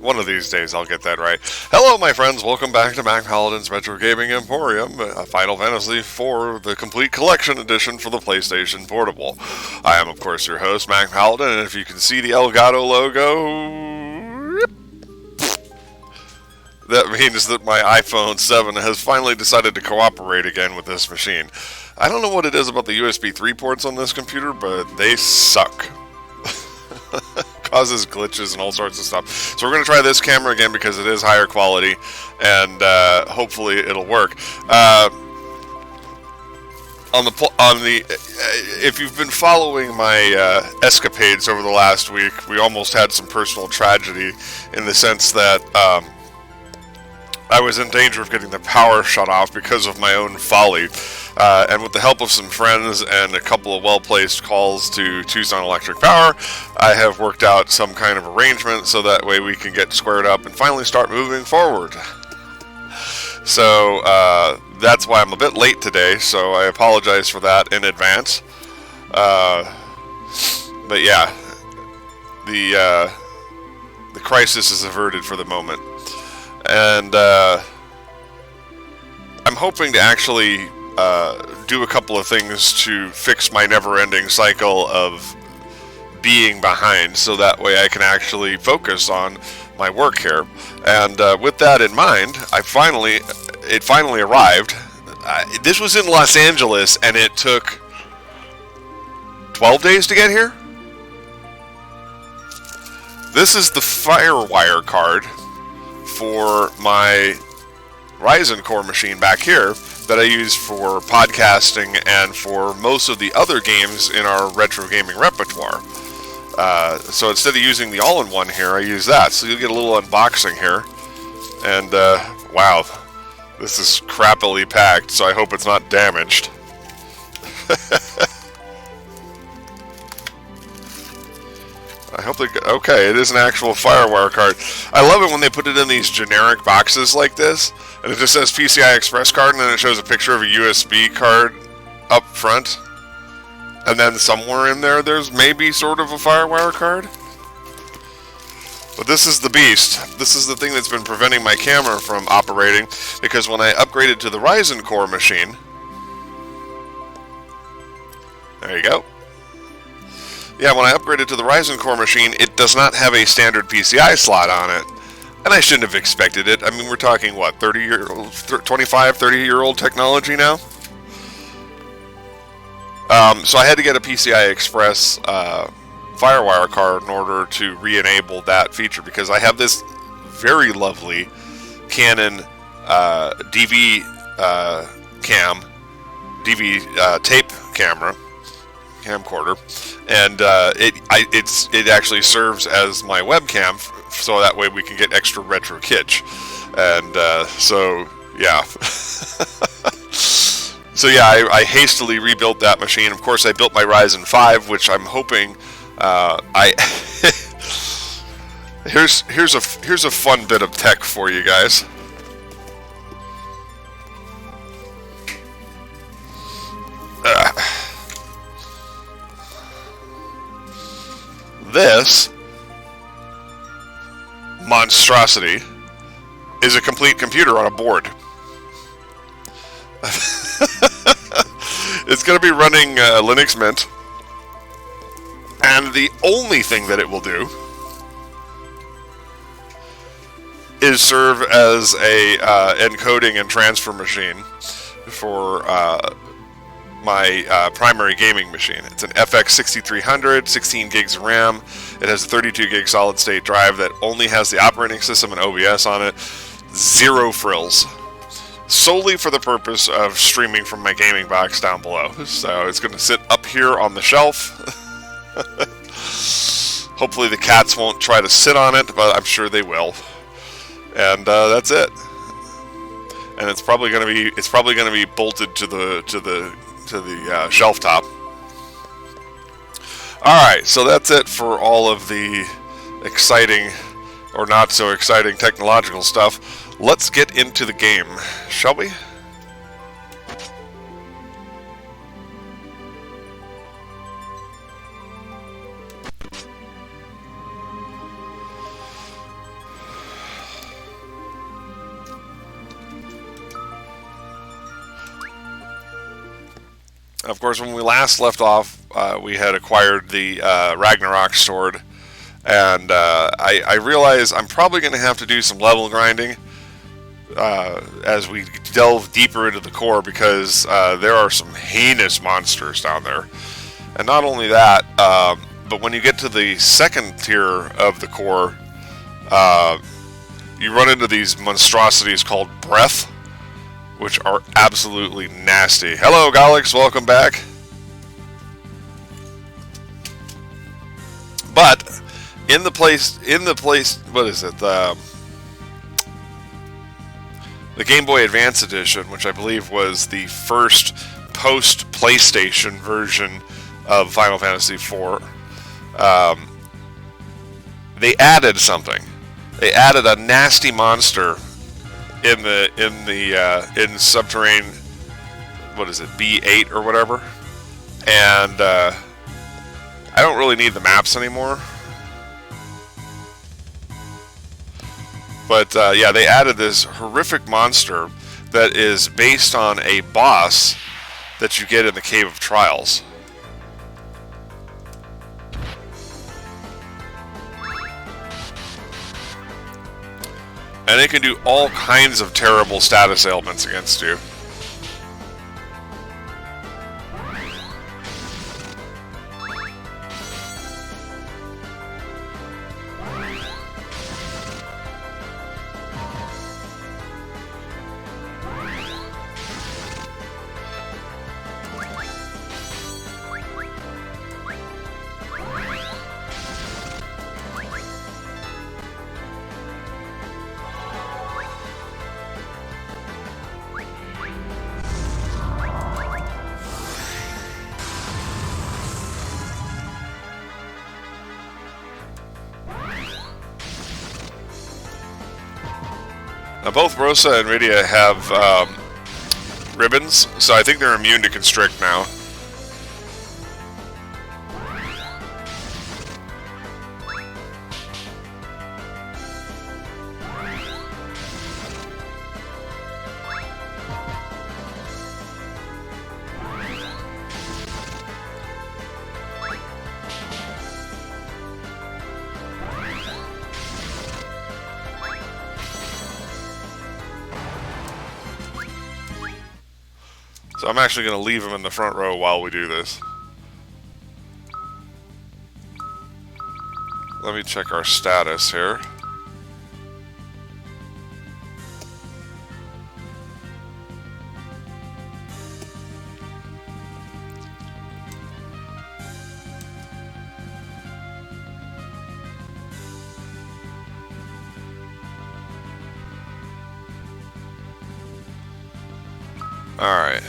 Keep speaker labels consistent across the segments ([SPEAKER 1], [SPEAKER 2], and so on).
[SPEAKER 1] One of these days I'll get that right. Hello, my friends. Welcome back to Mac Paladin's Retro Gaming Emporium, Final Fantasy IV, the Complete Collection Edition for the PlayStation Portable. I am, of course, your host, Mac Paladin, and if you can see the Elgato logo, that means that my iPhone 7 has finally decided to cooperate again with this machine. I don't know what it is about the USB 3 ports on this computer, but they suck. Causes glitches and all sorts of stuff. So we're going to try this camera again because it is higher quality, and hopefully it'll work. If you've been following my escapades over the last week, we almost had some personal tragedy in the sense that I was in danger of getting the power shut off because of my own folly. And with the help of some friends and a couple of well-placed calls to Tucson Electric Power, I have worked out some kind of arrangement so that way we can get squared up and finally start moving forward. So that's why I'm a bit late today, so I apologize for that in advance. But yeah, the crisis is averted for the moment. And I'm hoping to actually do a couple of things to fix my never-ending cycle of being behind, so that way I can actually focus on my work here. And with that in mind, it finally arrived. This was in Los Angeles, and it took 12 days to get here. This is the FireWire card for my Ryzen core machine back here that I use for podcasting and for most of the other games in our retro gaming repertoire. So instead of using the all-in-one here, I use that. So you'll get a little unboxing here. And wow, this is crappily packed, so I hope it's not damaged. I hope they... Okay, it is an actual FireWire card. I love it when they put it in these generic boxes like this, and it just says PCI Express card, and then it shows a picture of a USB card up front. And then somewhere in there, there's maybe sort of a FireWire card. But this is the beast. This is the thing that's been preventing my camera from operating, because when I upgraded to the Ryzen core machine... There you go. Yeah, when I upgraded to the Ryzen core machine, it does not have a standard PCI slot on it. And I shouldn't have expected it. I mean, we're talking, what, 30-year-old, 25, 30-year-old technology now? So I had to get a PCI Express FireWire card in order to re-enable that feature, because I have this very lovely Canon DV tape camera, camcorder, and it actually serves as my webcam, so that way we can get extra retro kitsch. And so yeah. So yeah, I hastily rebuilt that machine. Of course, I built my Ryzen 5, which I'm hoping here's a fun bit of tech for you guys. This monstrosity is a complete computer on a board. It's going to be running Linux Mint, and the only thing that it will do is serve as a encoding and transfer machine for my primary gaming machine. It's an FX 6300, 16 gigs of RAM. It has a 32 gig solid state drive that only has the operating system and OBS on it. Zero frills. Solely for the purpose of streaming from my gaming box down below. So it's going to sit up here on the shelf. Hopefully the cats won't try to sit on it, but I'm sure they will. And that's it. And it's probably going to be bolted to the shelf top. Alright, so that's it for all of the exciting or not so exciting technological stuff. Let's get into the game, shall we? Of course, when we last left off, we had acquired the Ragnarok sword, and I realize I'm probably going to have to do some level grinding as we delve deeper into the core, because there are some heinous monsters down there. And not only that, but when you get to the second tier of the core, you run into these monstrosities called Breath, which are absolutely nasty. Hello, Galix, welcome back. But in the place, what is it? The Game Boy Advance Edition, which I believe was the first post-PlayStation version of Final Fantasy IV, they added something. They added a nasty monster in subterranean, what is it, B8 or whatever, and I don't really need the maps anymore. But yeah, they added this horrific monster that is based on a boss that you get in the Cave of Trials. And it can do all kinds of terrible status ailments against you. Now, both Rosa and Rydia have ribbons, so I think they're immune to Constrict now. So I'm actually going to leave him in the front row while we do this. Let me check our status here. All right.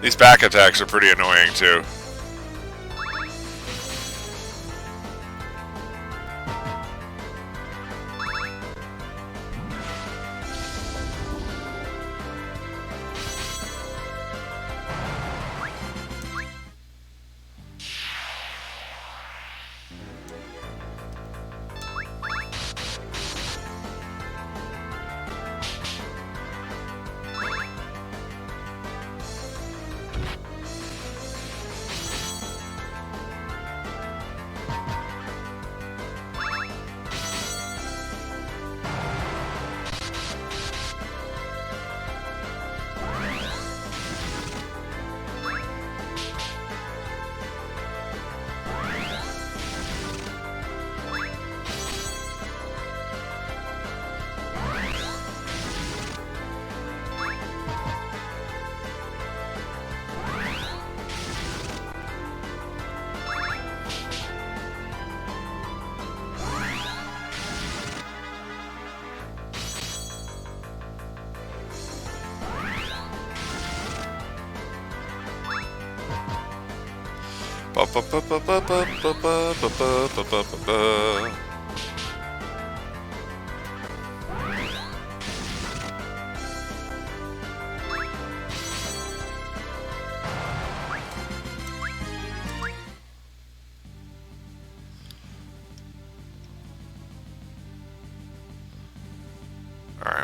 [SPEAKER 1] These back attacks are pretty annoying too.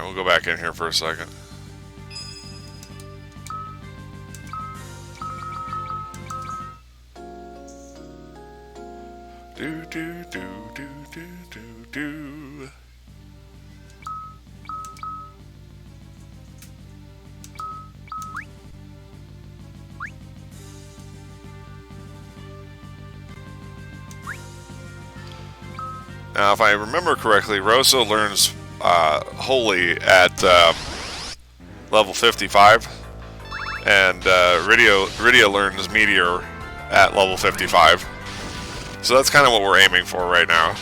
[SPEAKER 1] we'll go back in here for a second. Do do do do do do do. Now, if I remember correctly, Rosa learns Holy at level 55, and Rydia learns Meteor at level 55. So that's kind of what we're aiming for right now.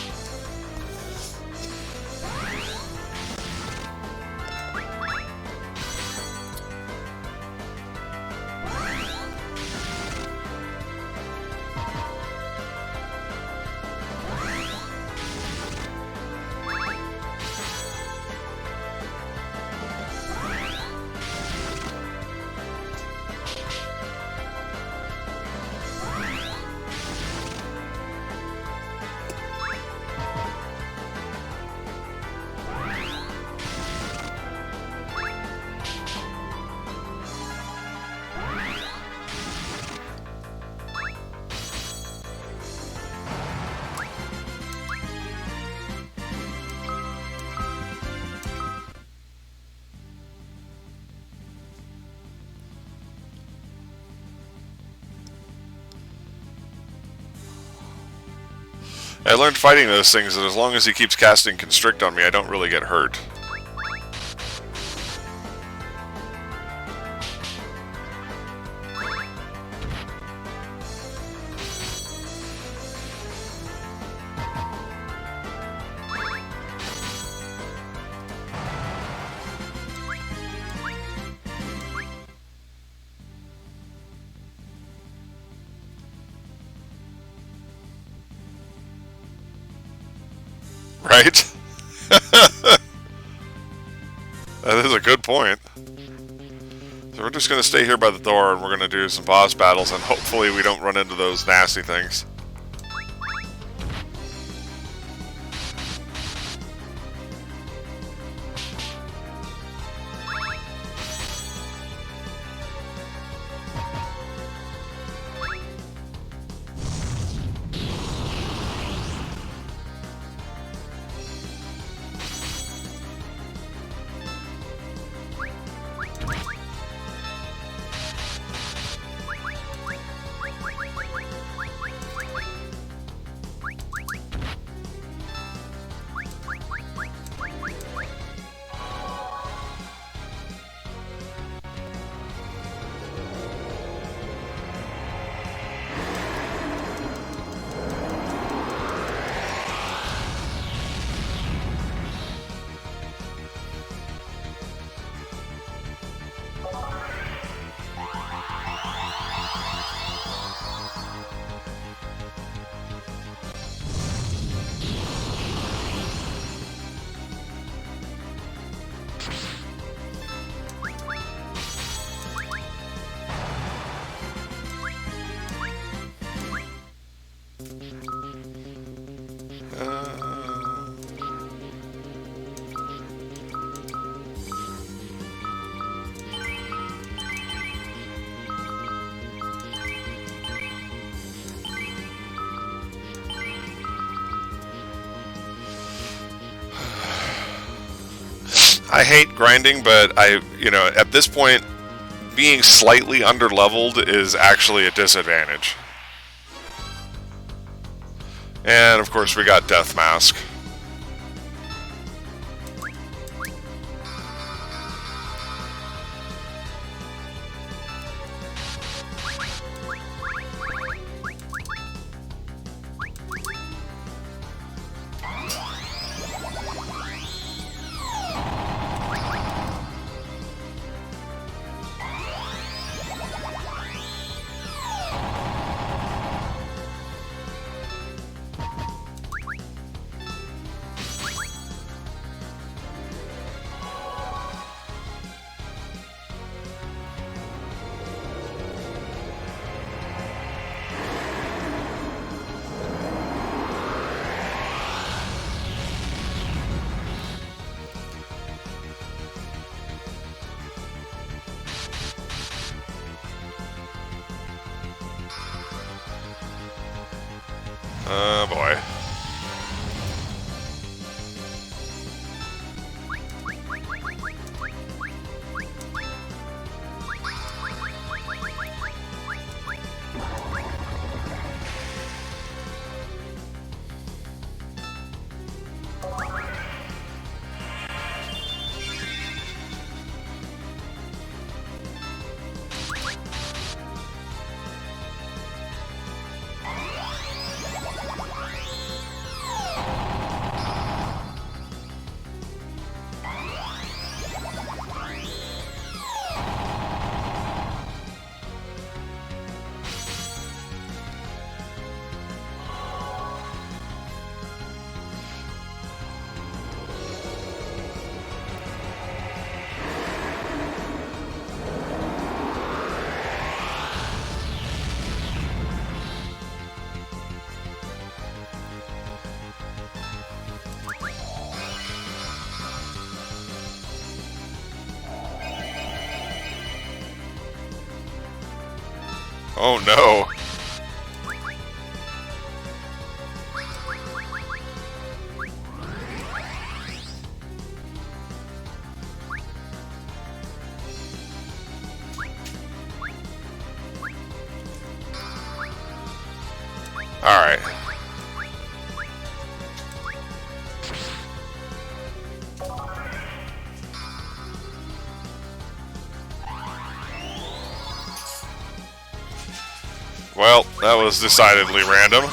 [SPEAKER 1] I learned fighting those things that as long as he keeps casting Constrict on me, I don't really get hurt. Right? That is a good point. So we're just going to stay here by the door and we're going to do some boss battles and hopefully we don't run into those nasty things. I hate grinding, but at this point, being slightly underleveled is actually a disadvantage. And of course we got Death Mask. Oh boy. Oh no. Alright. Well, that was decidedly random.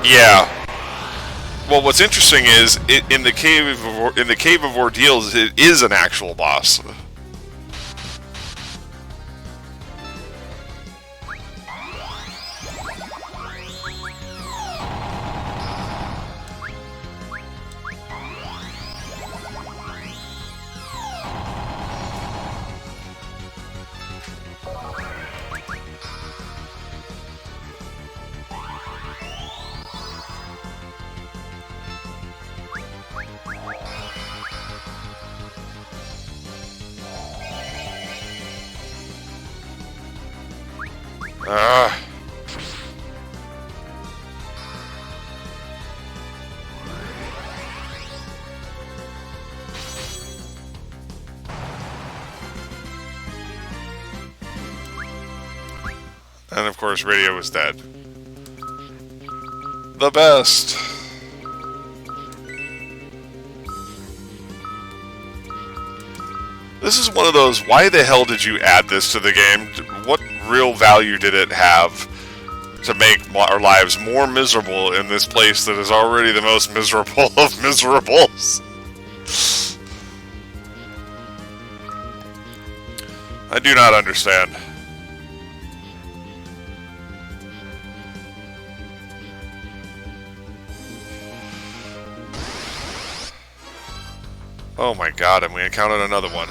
[SPEAKER 1] Yeah. Well, what's interesting is in the cave of ordeals, it is an actual boss. Ah. And of course, radio was dead. The best. This is one of those, why the hell did you add this to the game? What real value did it have to make our lives more miserable in this place that is already the most miserable of miserables? I do not understand. Oh my god, and we encountered another one.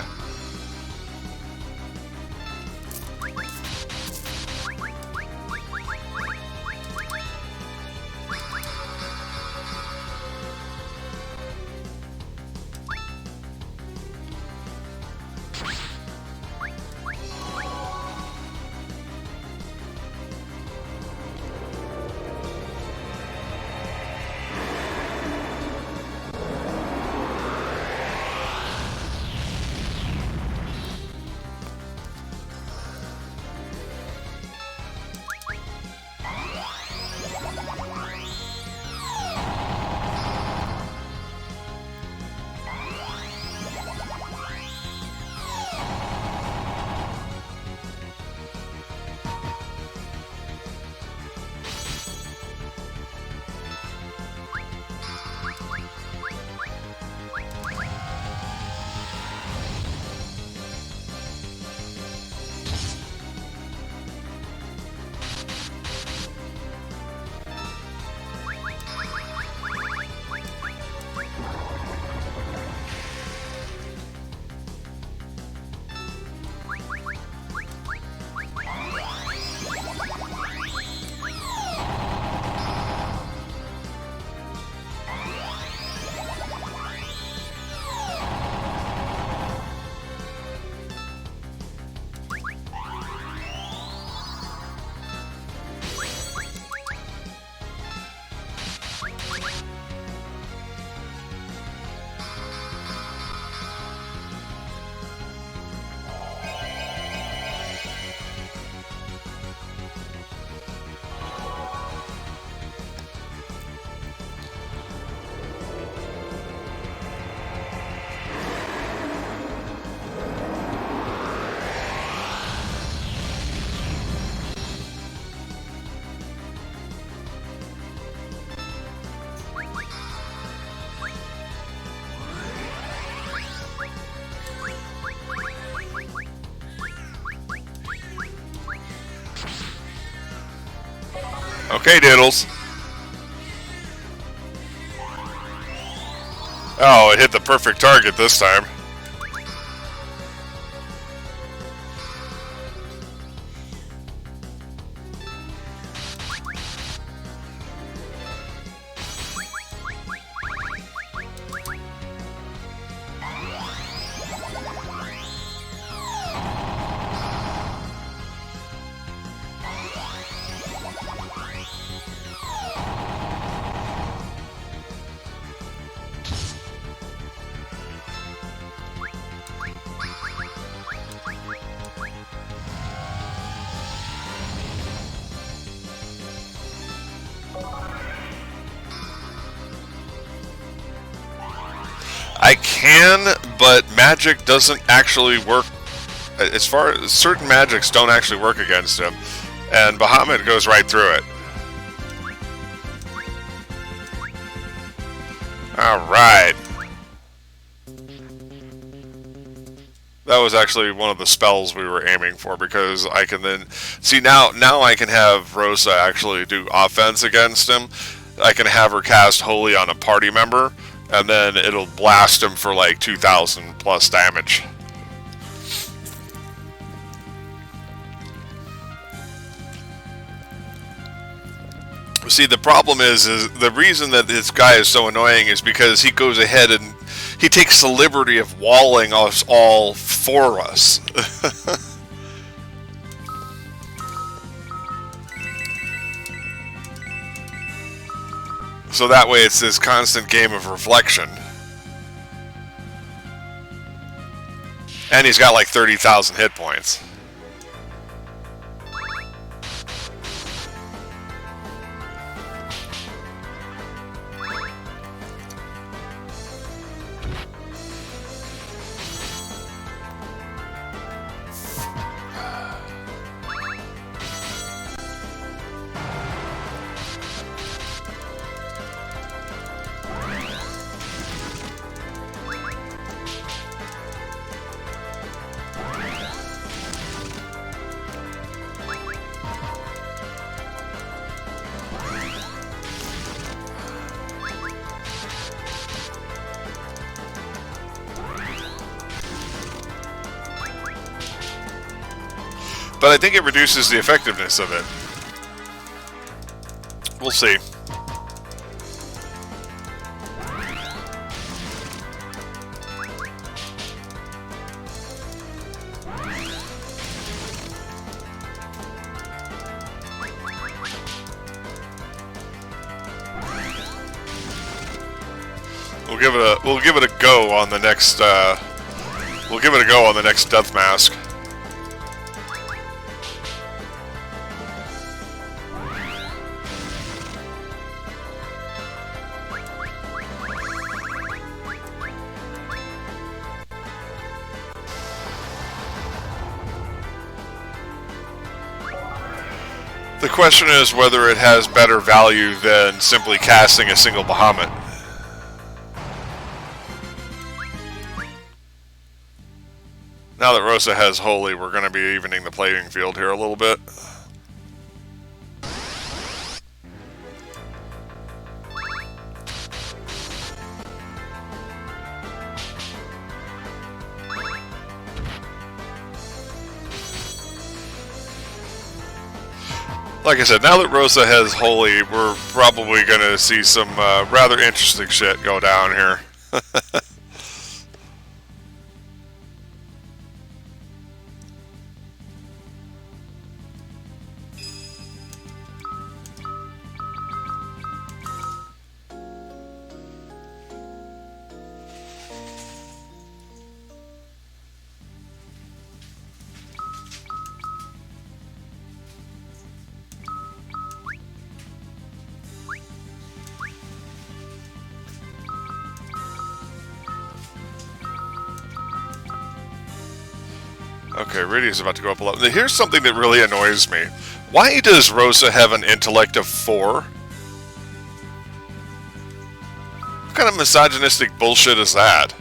[SPEAKER 1] Okay, Diddles. Oh, it hit the perfect target this time. I can, but magic doesn't actually work. As far as certain magics don't actually work against him, and Bahamut goes right through it. Alright. That was actually one of the spells we were aiming for, because I can then see now I can have Rosa actually do offense against him. I can have her cast Holy on a party member, and then it'll blast him for like 2,000 plus damage. See, the problem is the reason that this guy is so annoying is because he goes ahead and he takes the liberty of walling us all for us. So that way it's this constant game of reflection. And he's got like 30,000 hit points. But I think it reduces the effectiveness of it. We'll see. We'll give it a go on the next Death Mask. The question is whether it has better value than simply casting a single Bahamut. Now that Rosa has Holy, we're going to be evening the playing field here a little bit. Like I said, now that Rosa has Holy, we're probably going to see some rather interesting shit go down here. Okay, Riddy's about to go up a level. Here's something that really annoys me. Why does Rosa have an intellect of 4? What kind of misogynistic bullshit is that?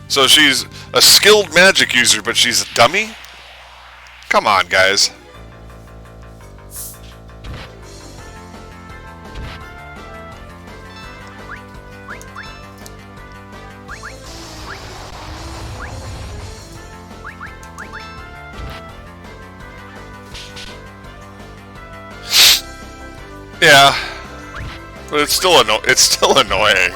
[SPEAKER 1] So she's a skilled magic user, but she's a dummy? What Come on, guys. Yeah, but it's still annoying.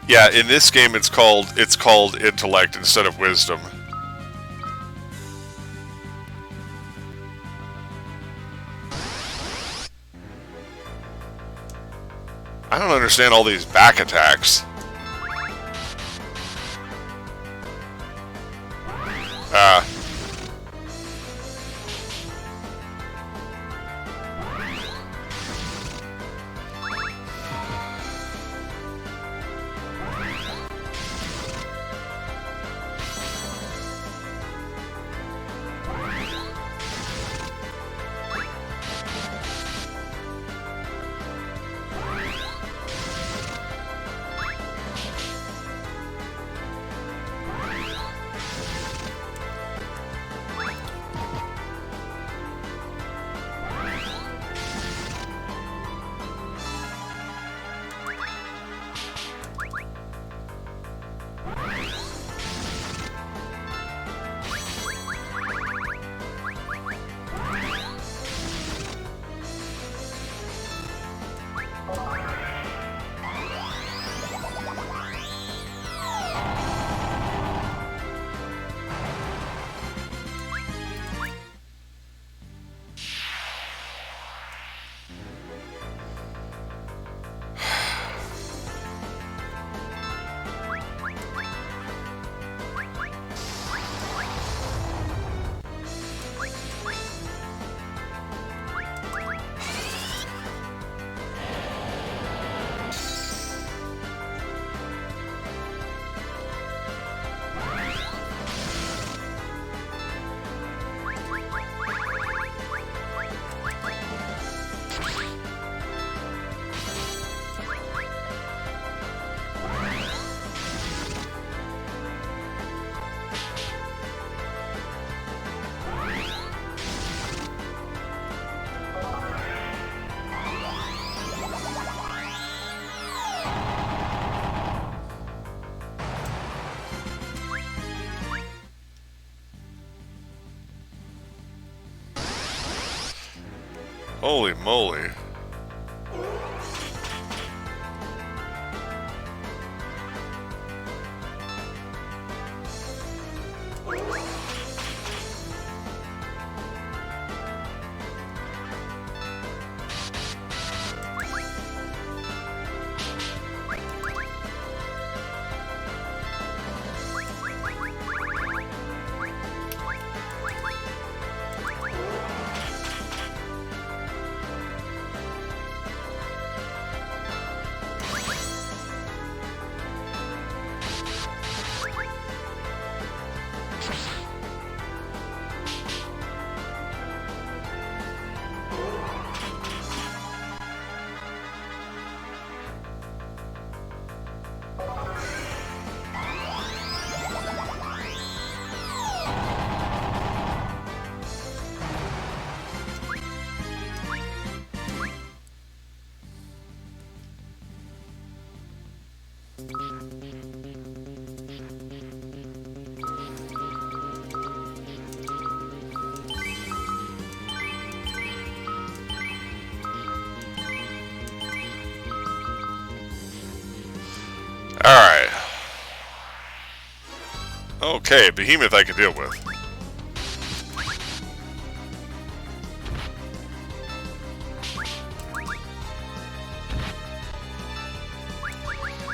[SPEAKER 1] Yeah, in this game it's called intellect instead of wisdom. I don't understand all these back attacks. Holy moly. Okay, Behemoth I can deal with.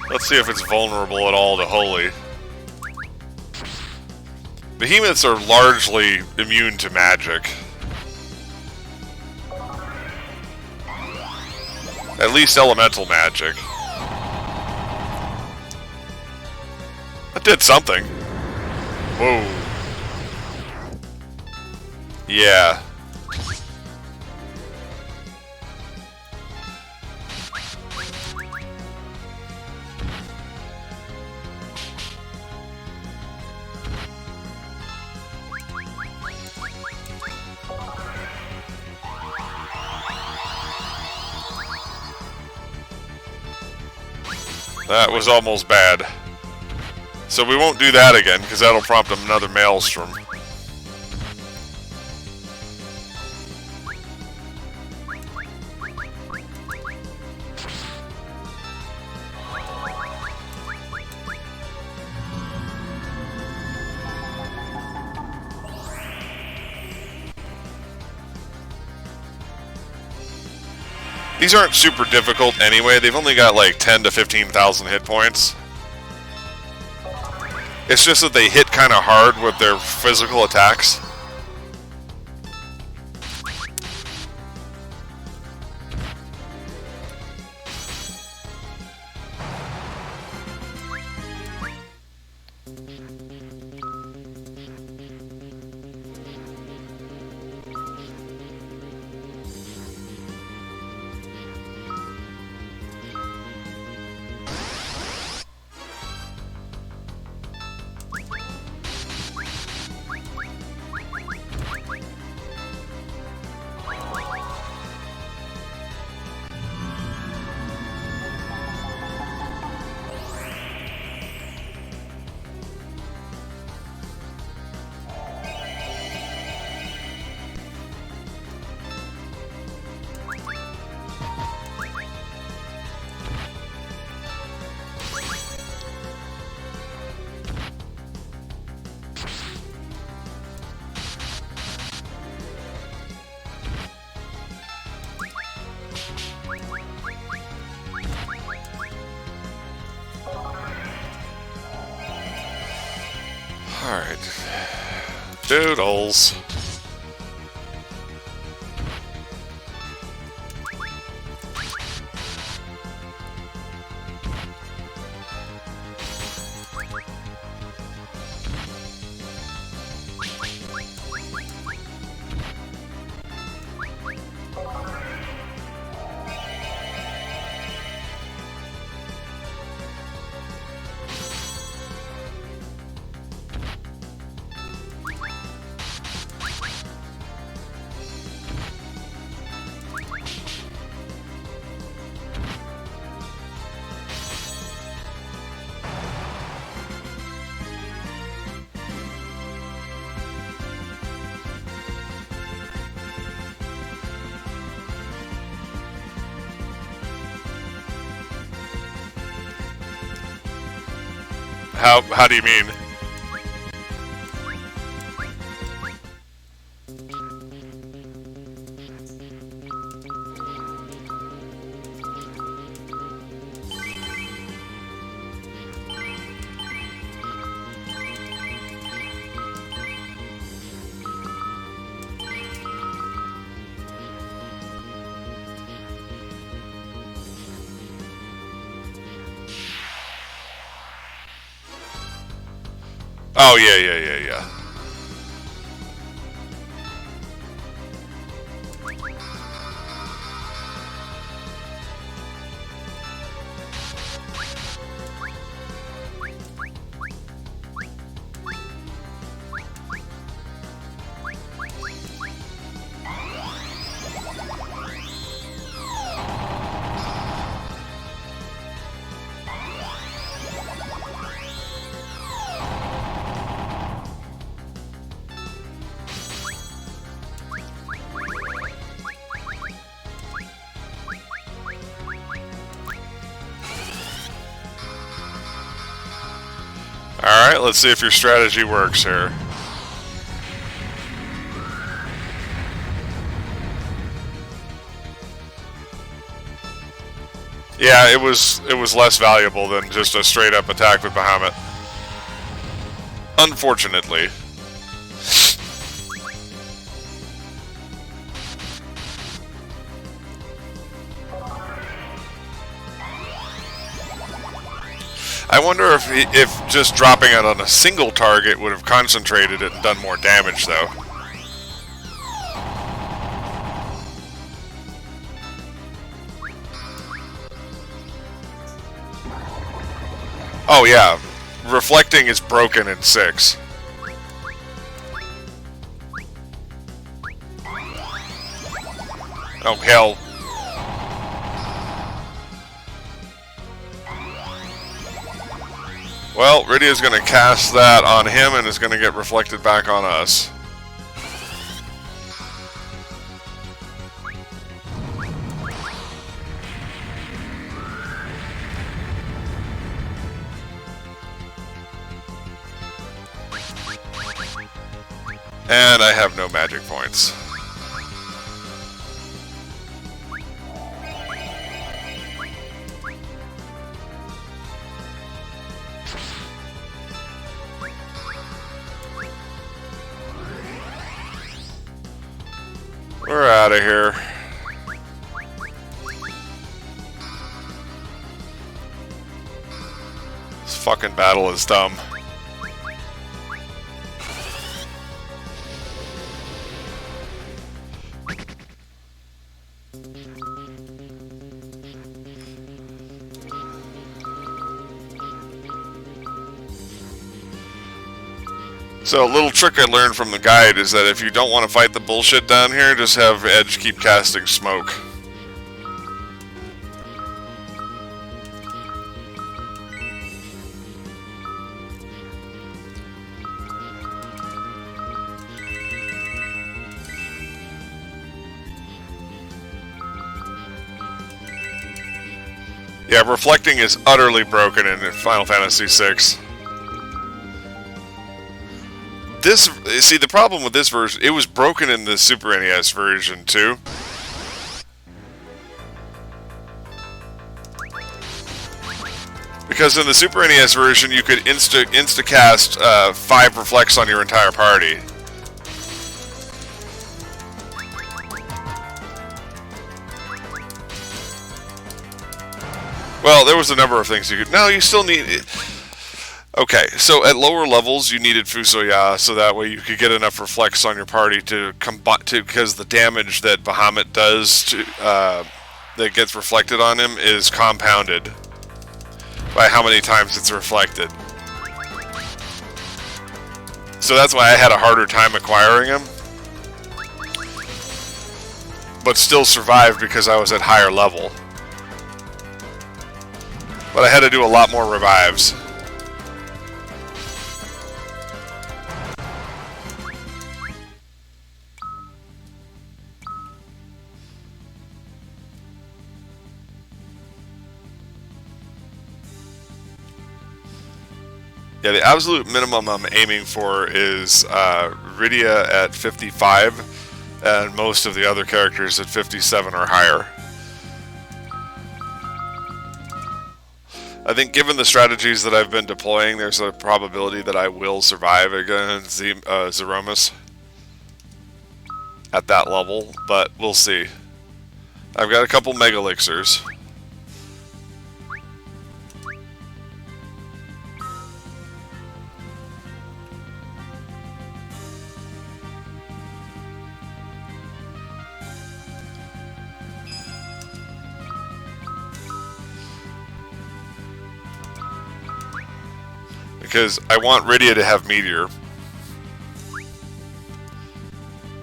[SPEAKER 1] Let's see if it's vulnerable at all to Holy. Behemoths are largely immune to magic. At least elemental magic. That did something. Whoa. Yeah. That was almost bad. So we won't do that again, because that'll prompt another Maelstrom. These aren't super difficult anyway. They've only got like 10 to 15,000 hit points. It's just that they hit kind of hard with their physical attacks. Alright. Doodles. How do you mean? Oh, yeah. Alright, let's see if your strategy works here. Yeah, it was less valuable than just a straight up attack with Bahamut. Unfortunately. I wonder if just dropping it on a single target would have concentrated it and done more damage, though. Oh yeah, reflecting is broken in 6. Oh hell. Well, Rydia's going to cast that on him and it's going to get reflected back on us. And I have no magic points. We're out of here. This fucking battle is dumb. So a little trick I learned from the guide is that if you don't want to fight the bullshit down here, just have Edge keep casting smoke. Yeah, reflecting is utterly broken in Final Fantasy VI. See, the problem with this version, it was broken in the Super NES version too. Because in the Super NES version, you could insta-cast 5 reflects on your entire party. Well, there was a number of things you could... No, you still need... Okay, so at lower levels, you needed Fusoya, so that way you could get enough reflects on your party to combat... because the damage that Bahamut does to, that gets reflected on him is compounded by how many times it's reflected. So that's why I had a harder time acquiring him. But still survived because I was at higher level. But I had to do a lot more revives. Yeah, the absolute minimum I'm aiming for is Rydia at 55, and most of the other characters at 57 or higher. I think given the strategies that I've been deploying, there's a probability that I will survive against Zeromus at that level, but we'll see. I've got a couple Mega Elixirs. Because I want Rydia to have Meteor.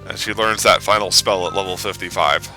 [SPEAKER 1] And she learns that final spell at level 55.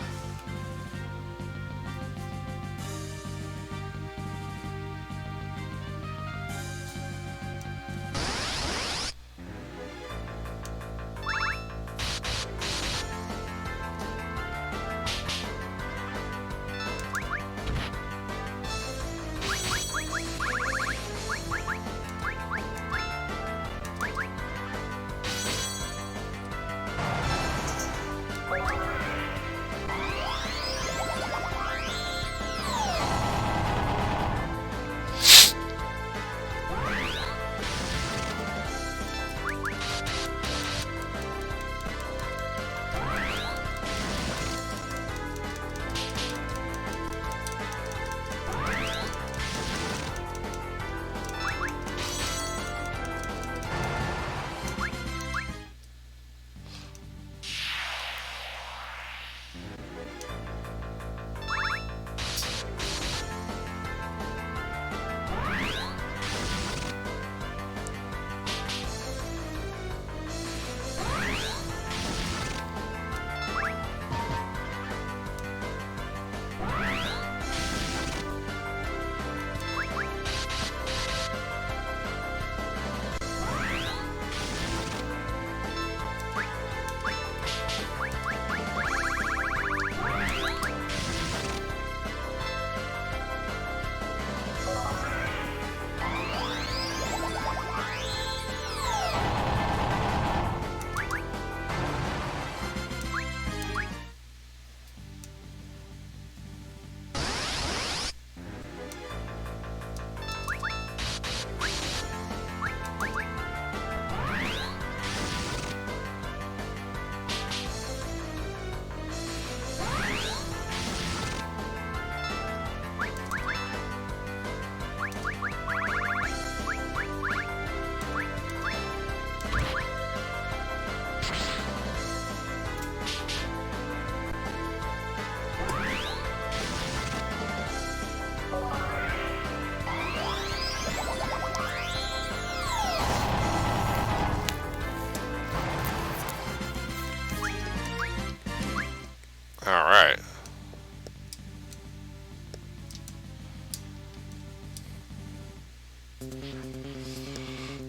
[SPEAKER 1] Alright.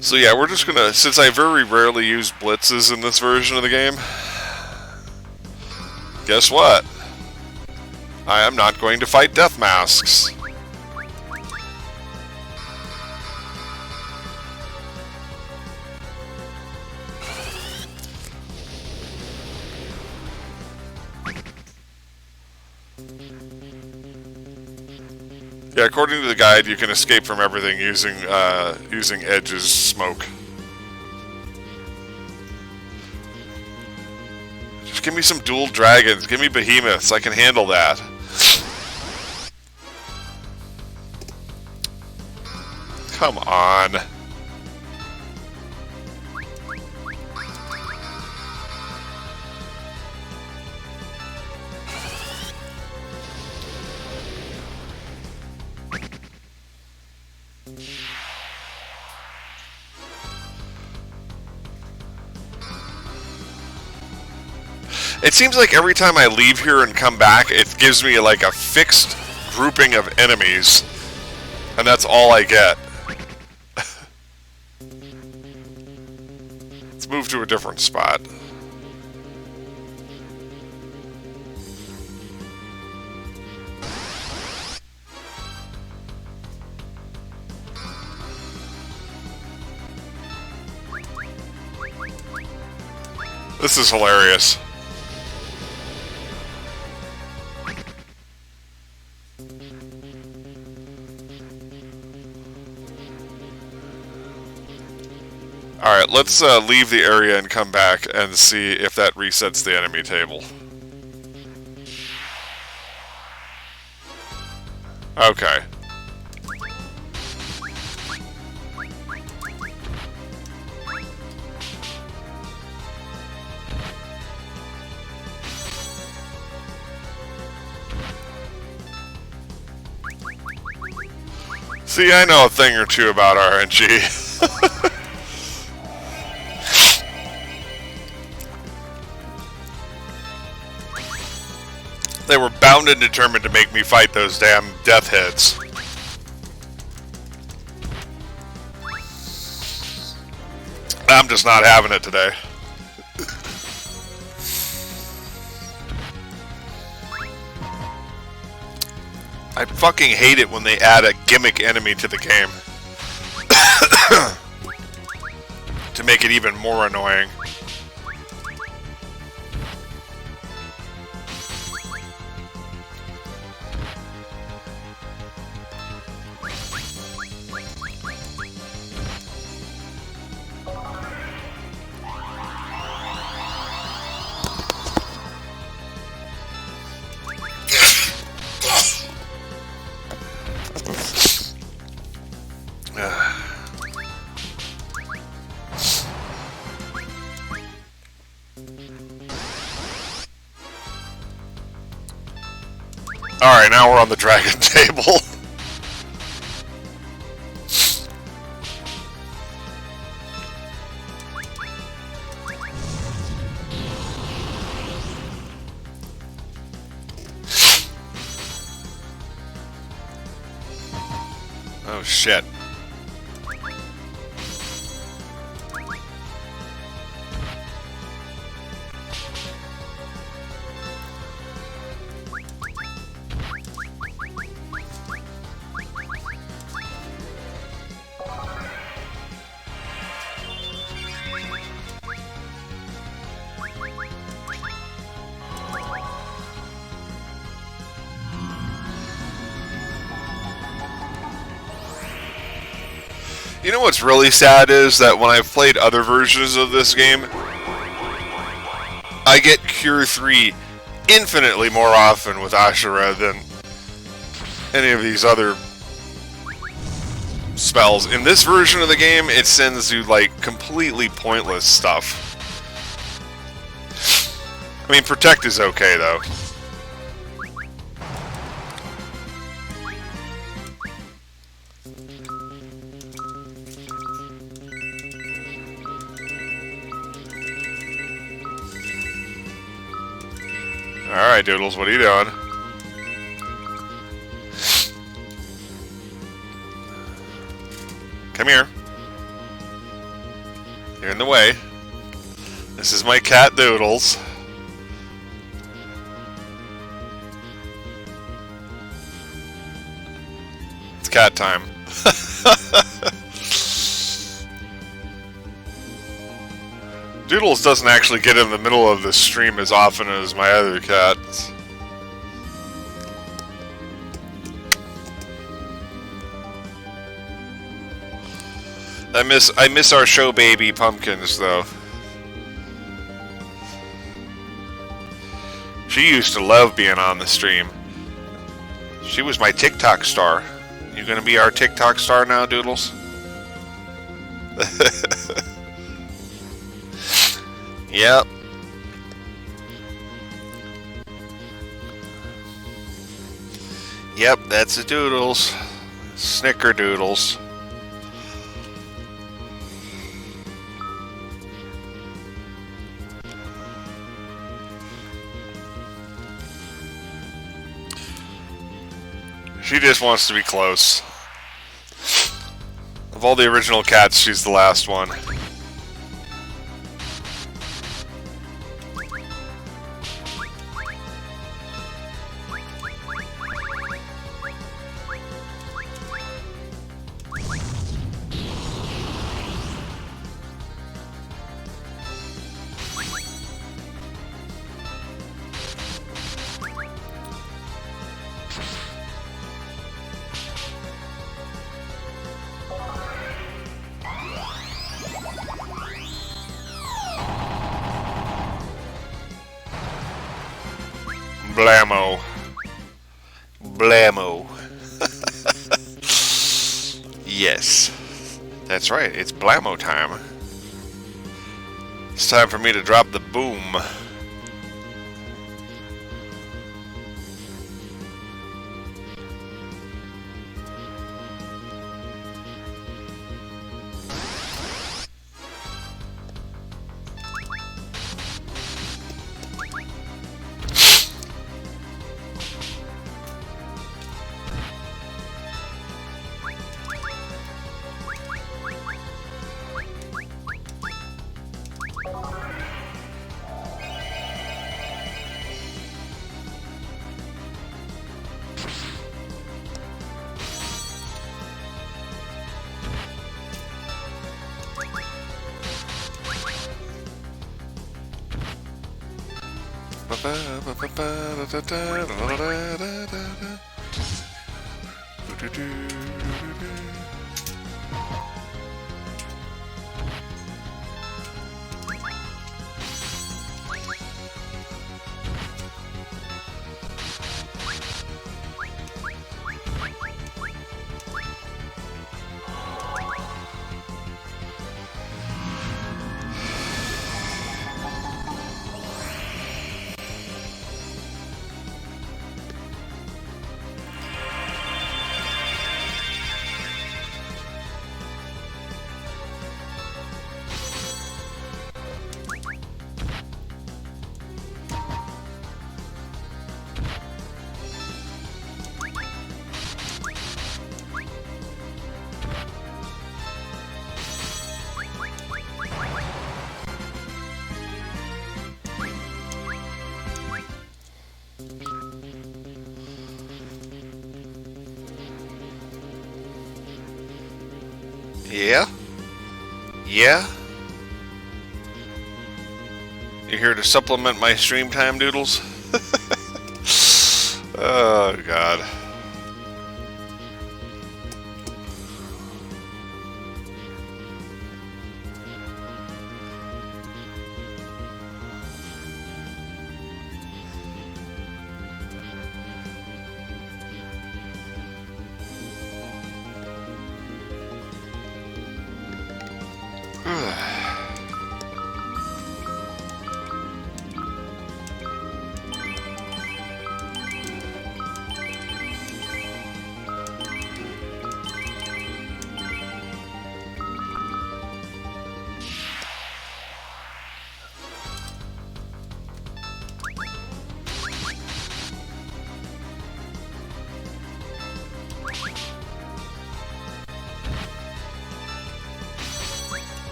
[SPEAKER 1] So yeah, we're just gonna, since I very rarely use blitzes in this version of the game, guess what? I am not going to fight death masks. Yeah, according to the guide, you can escape from everything using using Edge's smoke. Just give me some dual dragons. Give me behemoths. I can handle that. Come on. It seems like every time I leave here and come back, it gives me like a fixed grouping of enemies, and that's all I get. Let's move to a different spot. This is hilarious. Alright, let's leave the area and come back and see if that resets the enemy table. Okay. See, I know a thing or two about RNG. They were bound and determined to make me fight those damn death heads. I'm just not having it today. I fucking hate it when they add a gimmick enemy to the game. To make it even more annoying. Alright, now we're on the dragon table. Oh shit. You know what's really sad is that when I've played other versions of this game, I get Cure 3 infinitely more often with Ashura than any of these other spells. In this version of the game, it sends you, like, completely pointless stuff. I mean, Protect is okay, though. Alright, Doodles, what are you doing? Come here. You're in the way. This is my cat, Doodles. It's cat time. Doodles doesn't actually get in the middle of the stream as often as my other cats. I miss our show baby Pumpkins though. She used to love being on the stream. She was my TikTok star. You gonna be our TikTok star now, Doodles? Yep. Yep, that's the Doodles. Snickerdoodles. She just wants to be close. Of all the original cats, she's the last one. Blammo. Blammo. Yes. That's right, it's Blammo time. It's time for me to drop the boom. Yeah? Yeah? You here to supplement my stream time, Doodles? Oh, God.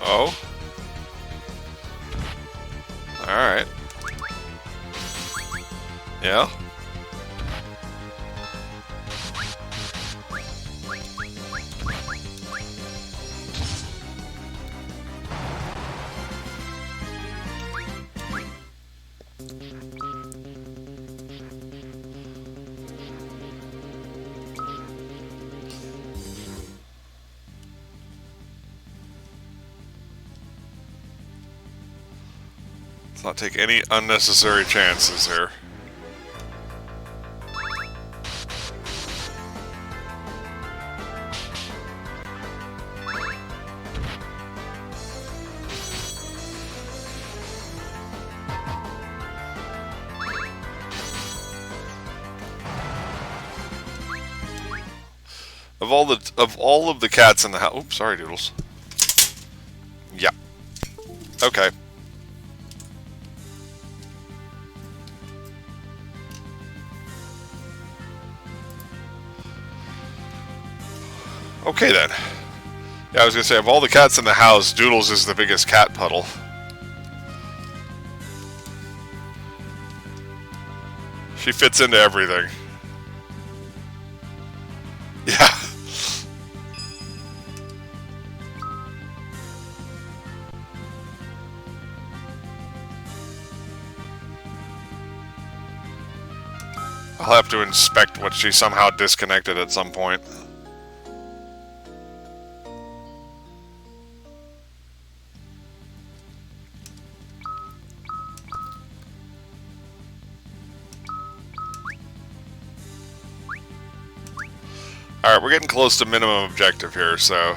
[SPEAKER 1] Oh. Alright. Yeah. Let's not take any unnecessary chances here. Of all of the cats in the house. Oops, sorry, Doodles. Yeah. Okay. Okay then. Yeah, I was gonna say, of all the cats in the house, Doodles is the biggest cat puddle. She fits into everything. Yeah. I'll have to inspect what she somehow disconnected at some point. Alright, we're getting close to minimum objective here, so...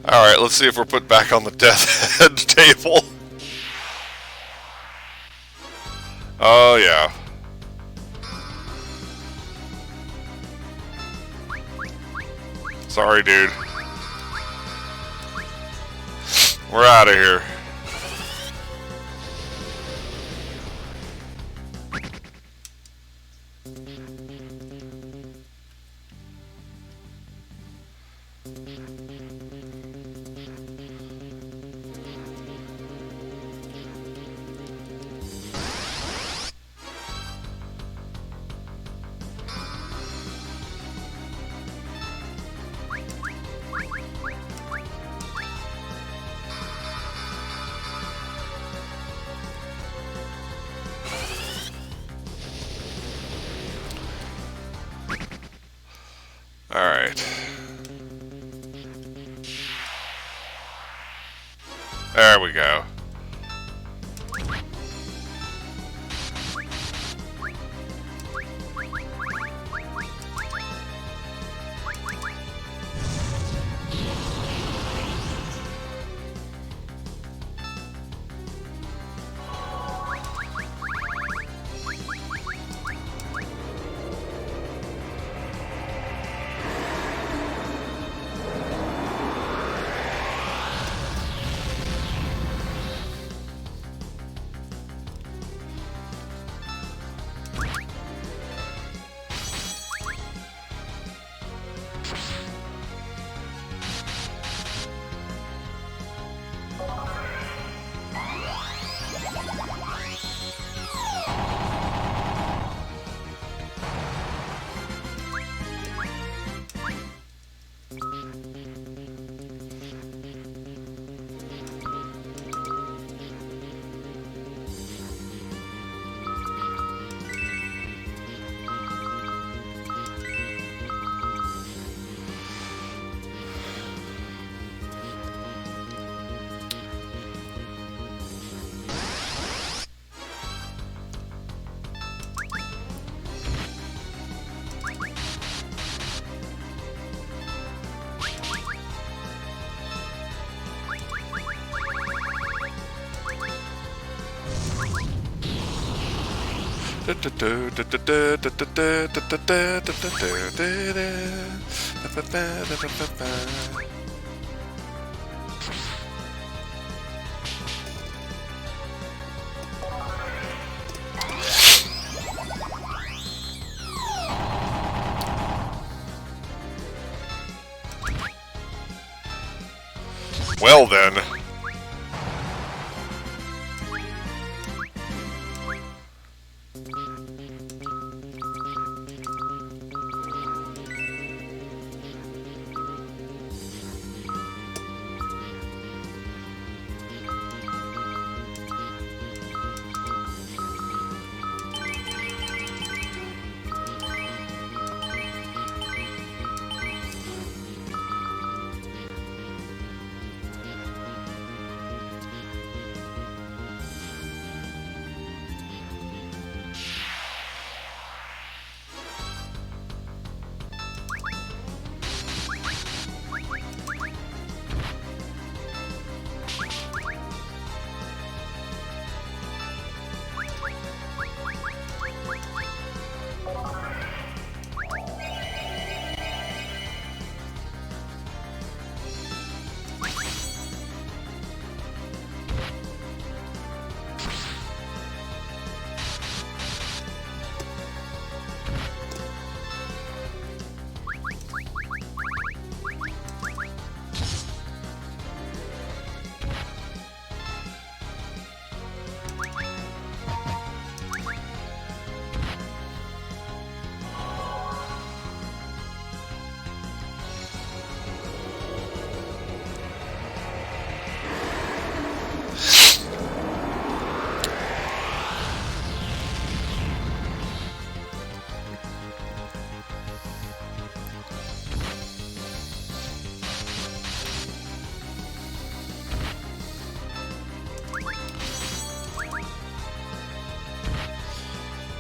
[SPEAKER 1] Alright, let's see if we're put back on the death head table. Oh, yeah. Sorry, dude. We're out of here. Alright. There we go. Well then.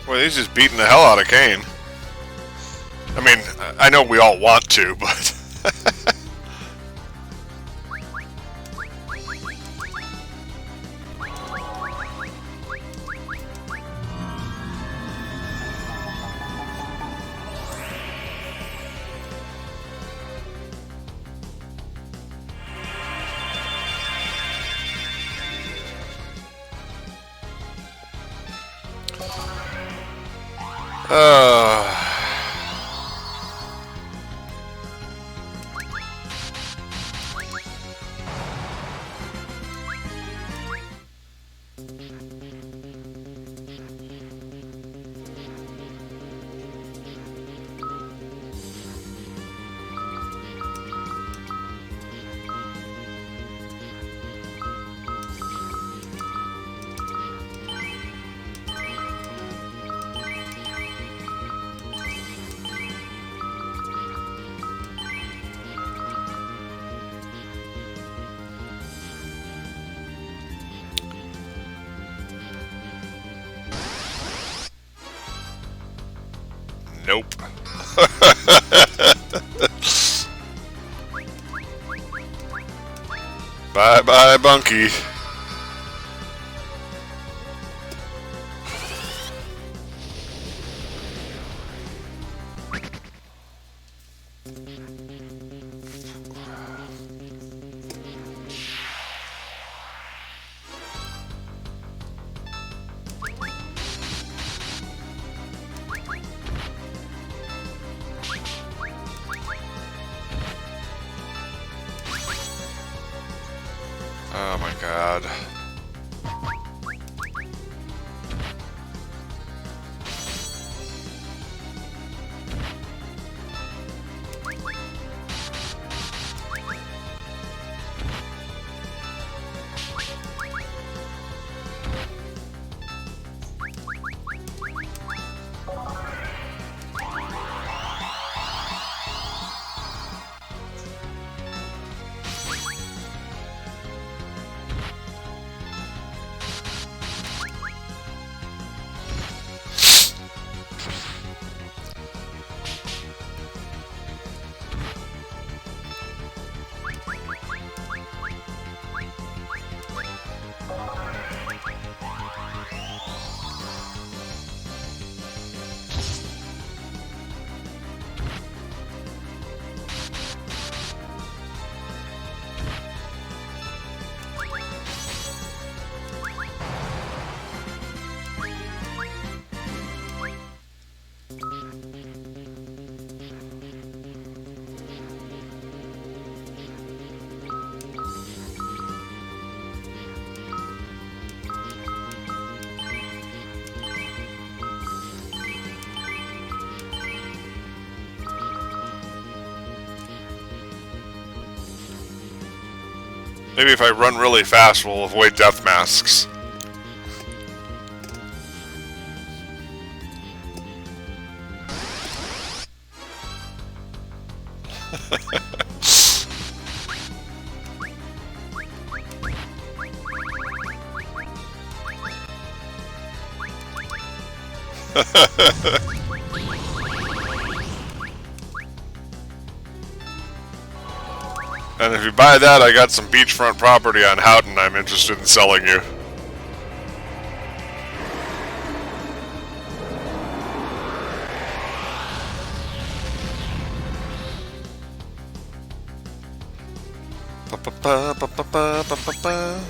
[SPEAKER 1] Well, he's just beating the hell out of Kane. I mean, I know we all want to, but... Nope. Bye-bye, Bunky. Oh my god. Maybe if I run really fast, we'll avoid death masks. And if you buy that, I got some beachfront property on Houghton I'm interested in selling you. Ba-ba-ba-ba-ba-ba-ba-ba.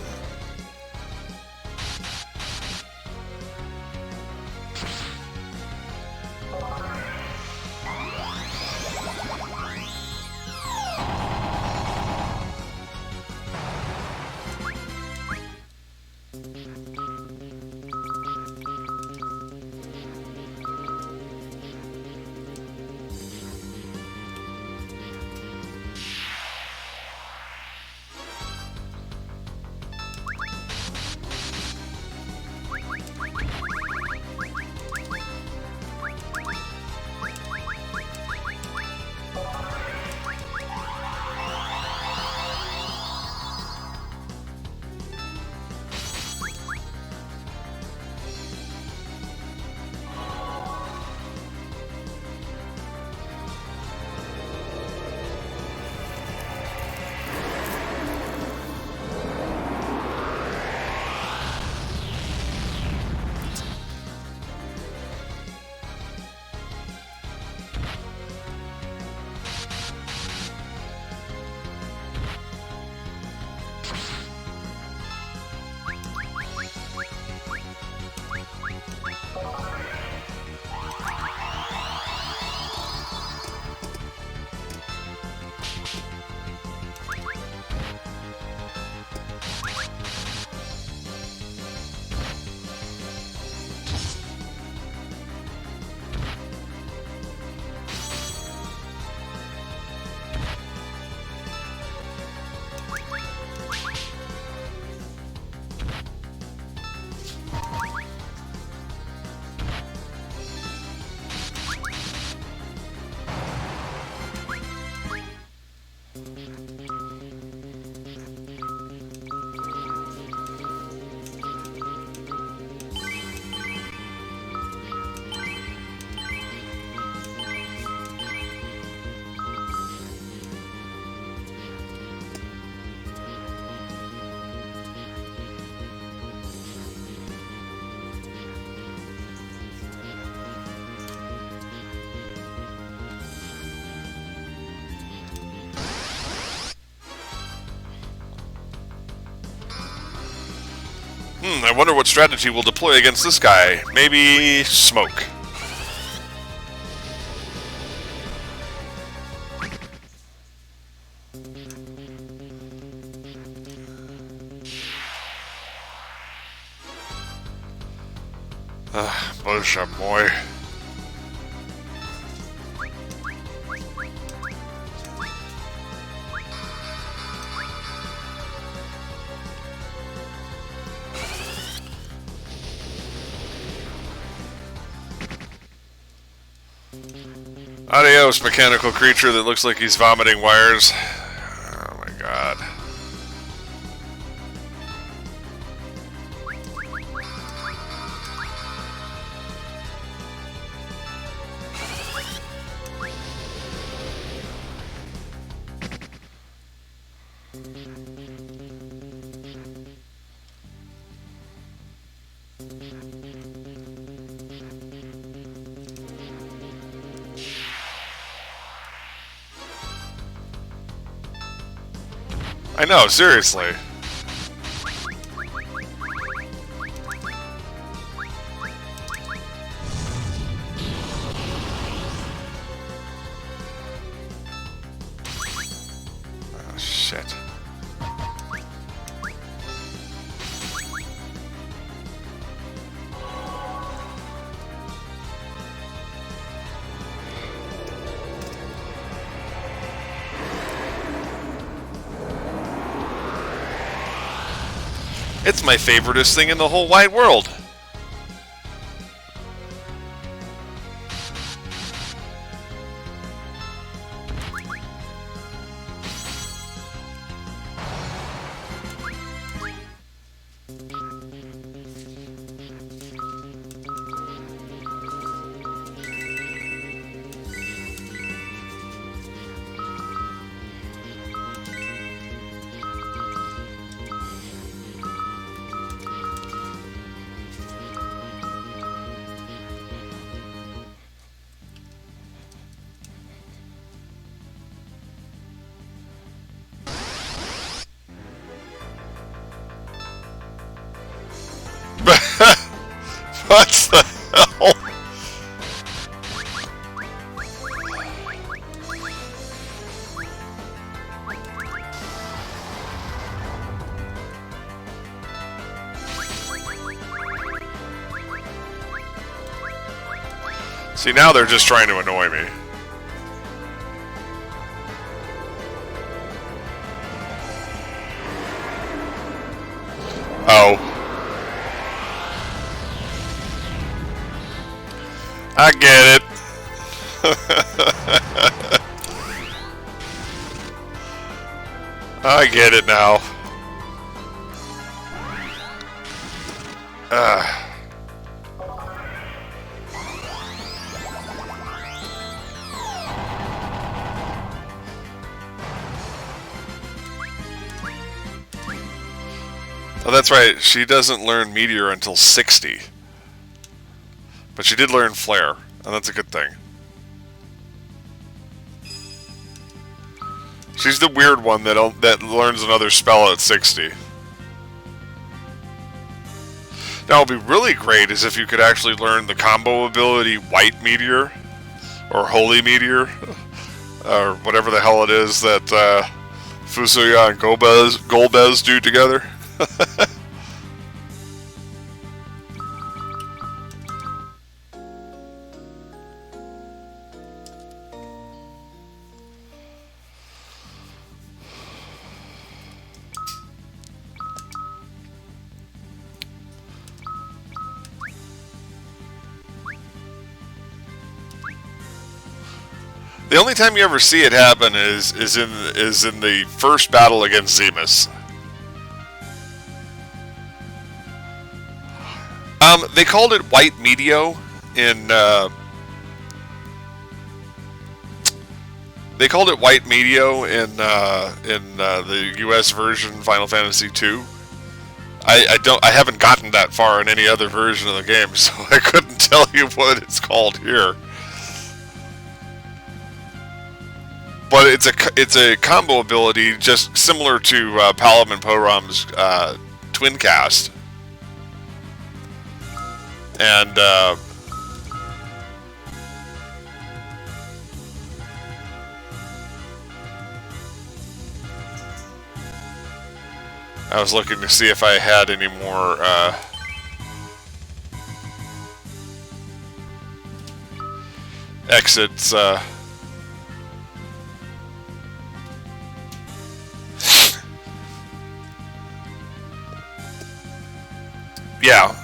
[SPEAKER 1] I wonder what strategy we'll deploy against this guy. Maybe smoke. Bоже мой. Adios, mechanical creature that looks like he's vomiting wires. Oh my god. I know, seriously. Oh, shit. It's my favoriteest thing in the whole wide world. What the hell? See, now they're just trying to annoy me. Oh. I get it. I get it now. Oh, that's right. She doesn't learn Meteor until 60. But she did learn Flare, and that's a good thing. She's the weird one that learns another spell at 60. Now, what would be really great is if you could actually learn the combo ability White Meteor, or Holy Meteor, or whatever the hell it is that Fusuya and Golbez do together. The only time you ever see it happen is in the first battle against Zemus. They called it White Meteor in the U.S. version Final Fantasy II. I haven't gotten that far in any other version of the game, so I couldn't tell you what it's called here. But it's a combo ability just similar to Palom and Porom's Twin Cast. And I was looking to see if I had any more exits. Yeah,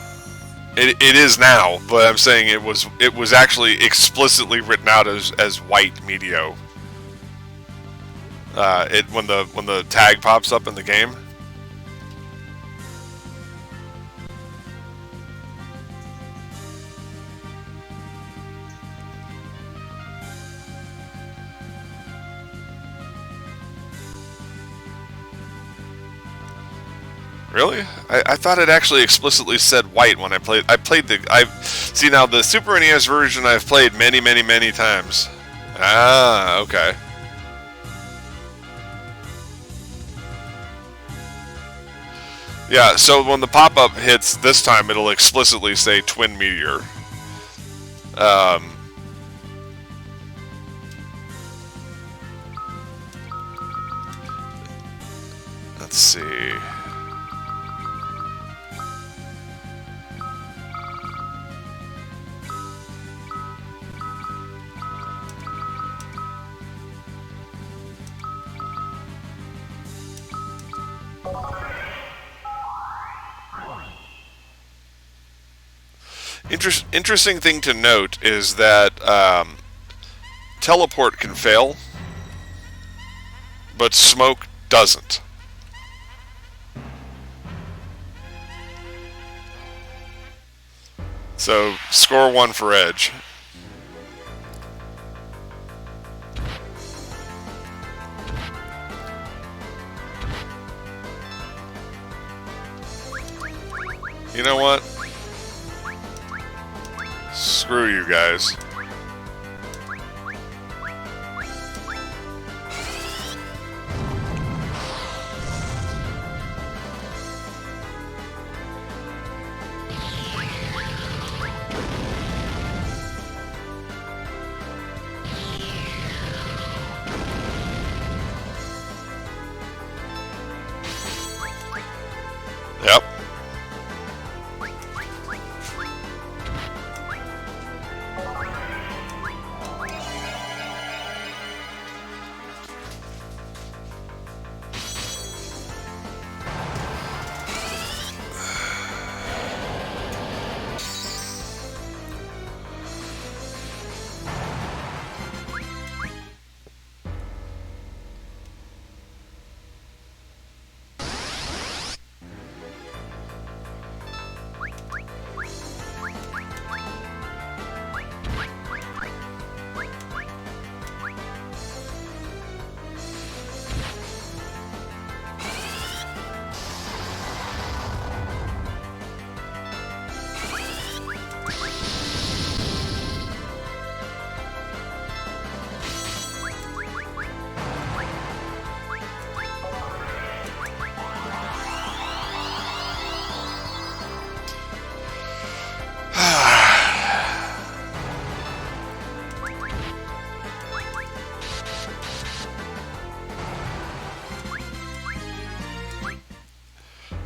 [SPEAKER 1] it is now, but I'm saying it was actually explicitly written out as White Meteor. When the tag pops up in the game. Really? I thought it actually explicitly said White when I played. See, now the Super NES version I've played many times. Ah, okay. Yeah, so when the pop-up hits this time, it'll explicitly say Twin Meteor. Let's see. Interesting thing to note is that teleport can fail, but smoke doesn't. So, score 1 for Edge. You know what? Screw you guys. Yep.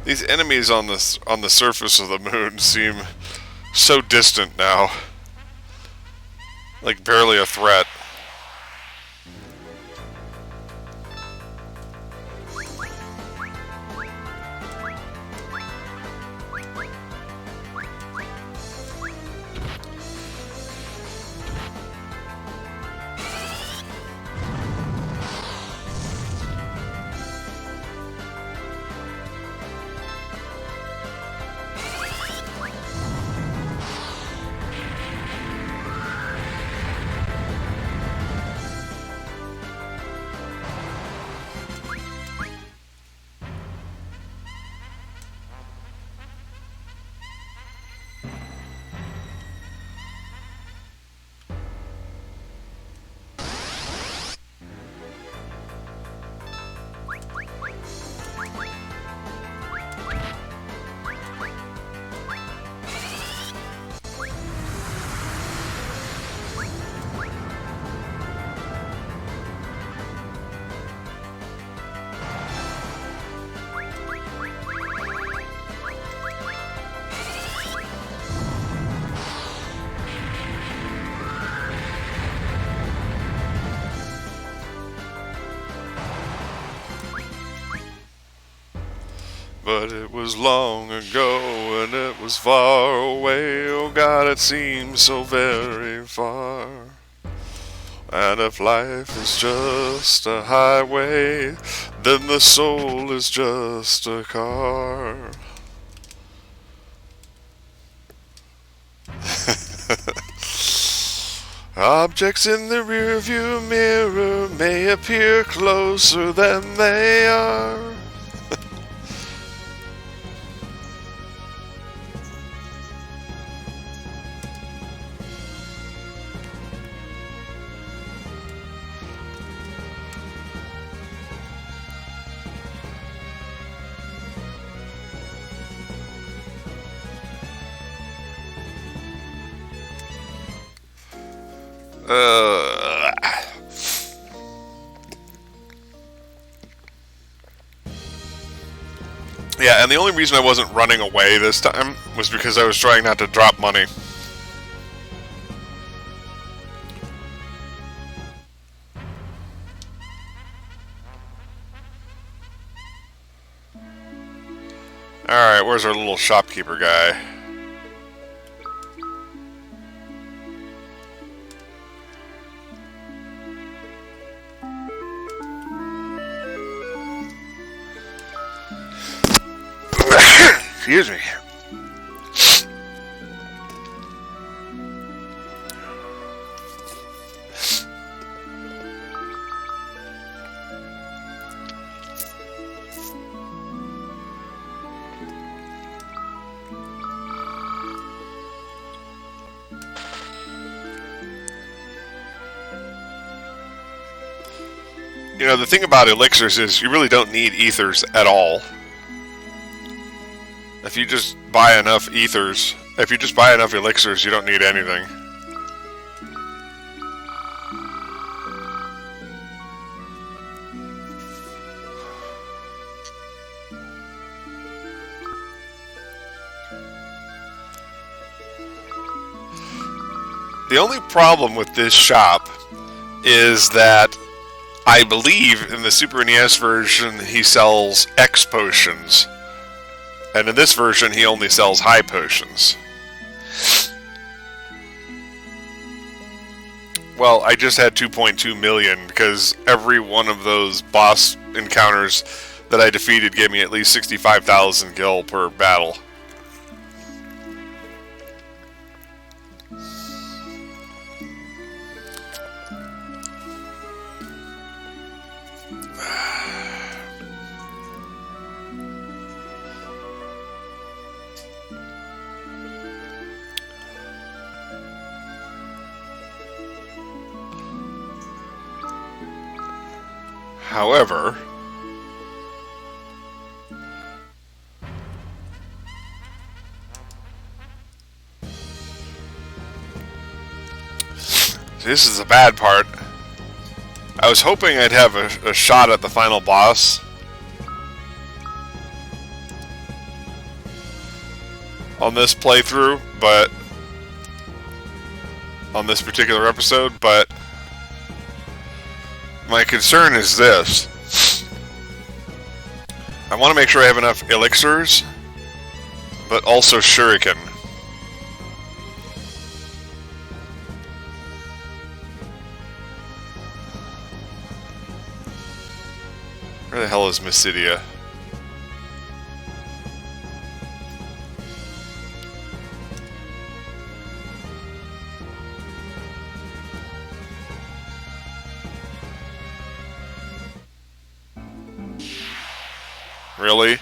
[SPEAKER 1] These enemies on the surface of the moon seem so distant now. Like barely a threat. But it was long ago and it was far away. Oh God, it seems so very far. And if life is just a highway, then the soul is just a car. Objects in the rearview mirror may appear closer than they are. Yeah, and the only reason I wasn't running away this time was because I was trying not to drop money. Alright, where's our little shopkeeper guy? Excuse me. You know, the thing about elixirs is you really don't need ethers at all. If you just buy enough ethers, if you just buy enough elixirs, you don't need anything. The only problem with this shop is that I believe in the Super NES version he sells X potions, and in this version he only sells high potions. Well, I just had 2.2 million because every one of those boss encounters that I defeated gave me at least 65,000 gil per battle. However, this is the bad part. I was hoping I'd have a shot at the final boss. On this playthrough, but on this particular episode, but my concern is this. I want to make sure I have enough elixirs, but also shuriken. Where the hell is Mysidia? Really?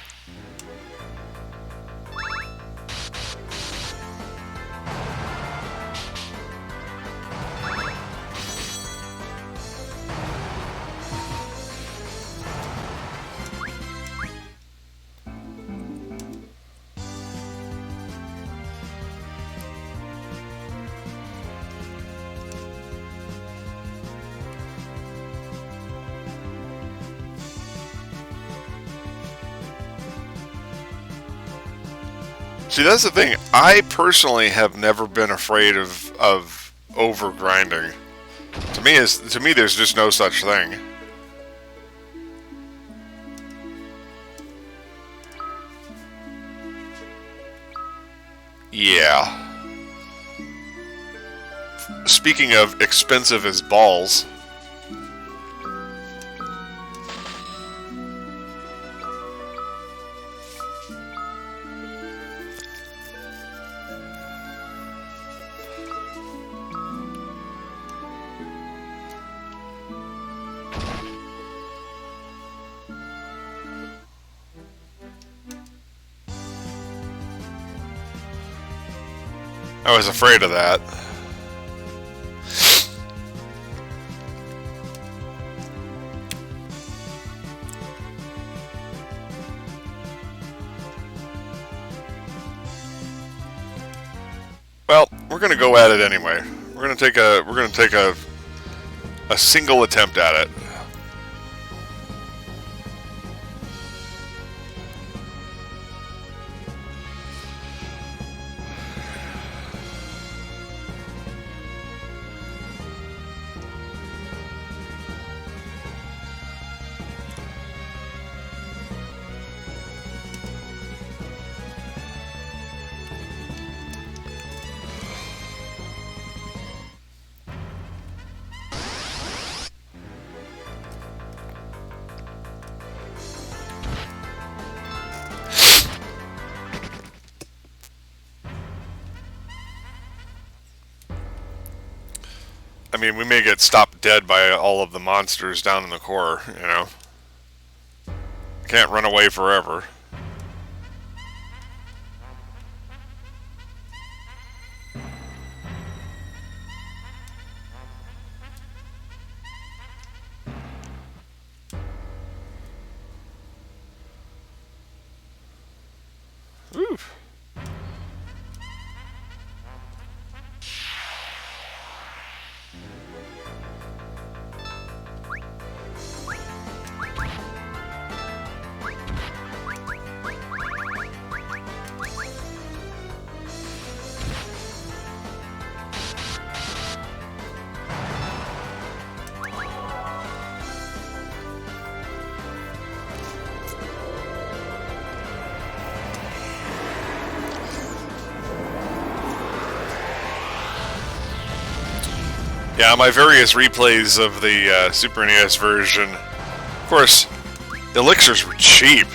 [SPEAKER 1] See, that's the thing. I personally have never been afraid of over grinding. To me, there's just no such thing. Yeah. Speaking of expensive as balls. I was afraid of that. Well, we're gonna go at it anyway. We're gonna take a single attempt at it. I mean, we may get stopped dead by all of the monsters down in the core, you know. Can't run away forever. Ooh. Yeah, my various replays of the Super NES version. Of course, elixirs were cheap.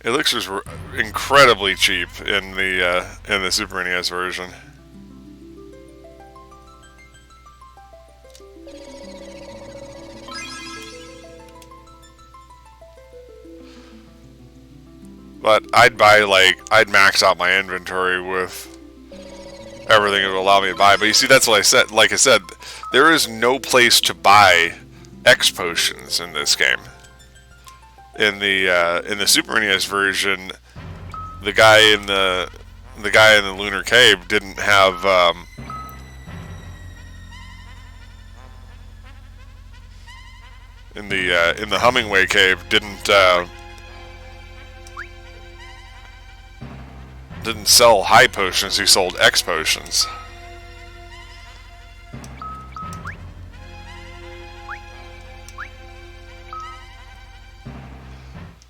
[SPEAKER 1] Elixirs were incredibly cheap in the Super NES version. But I'd max out my inventory with everything it would allow me to buy. But you see, that's what I said. Like I said, there is no place to buy X potions in this game. In the Super NES version, the guy in the lunar cave didn't have in the Hummingway cave didn't sell high potions, he sold X potions.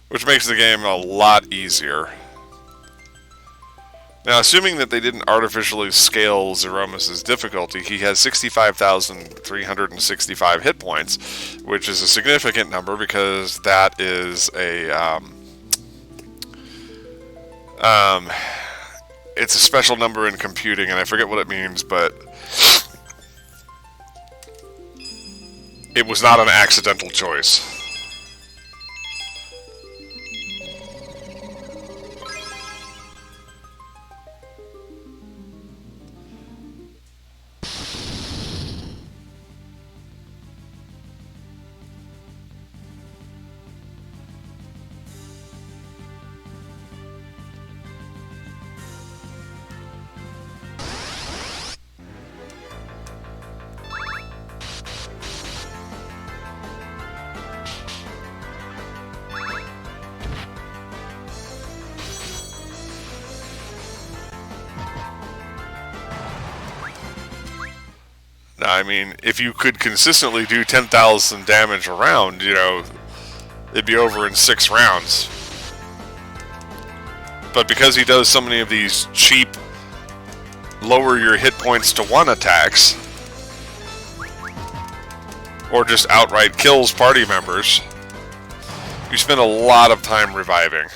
[SPEAKER 1] Which makes the game a lot easier. Now, assuming that they didn't artificially scale Zeromus' difficulty, he has 65,365 hit points, which is a significant number because that is a it's a special number in computing, and I forget what it means, but it was not an accidental choice. I mean, if you could consistently do 10,000 damage a round, you know, it'd be over in 6 rounds. But because he does so many of these cheap, lower your hit points to 1 attacks, or just outright kills party members, you spend a lot of time reviving.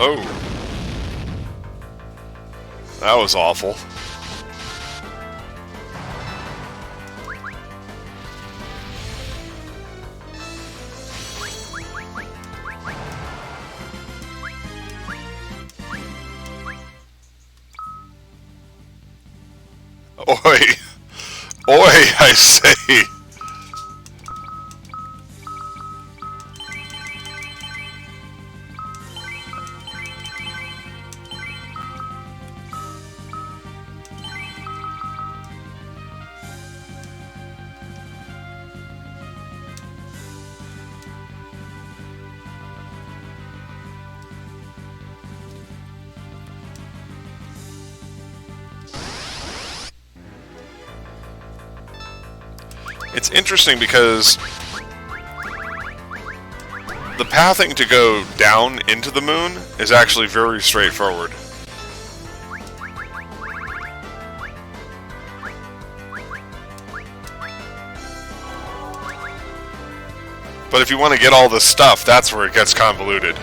[SPEAKER 1] Oh. That was awful. Oi! Oi, I say! It's interesting because the pathing to go down into the moon is actually very straightforward. But if you want to get all this stuff, that's where it gets convoluted.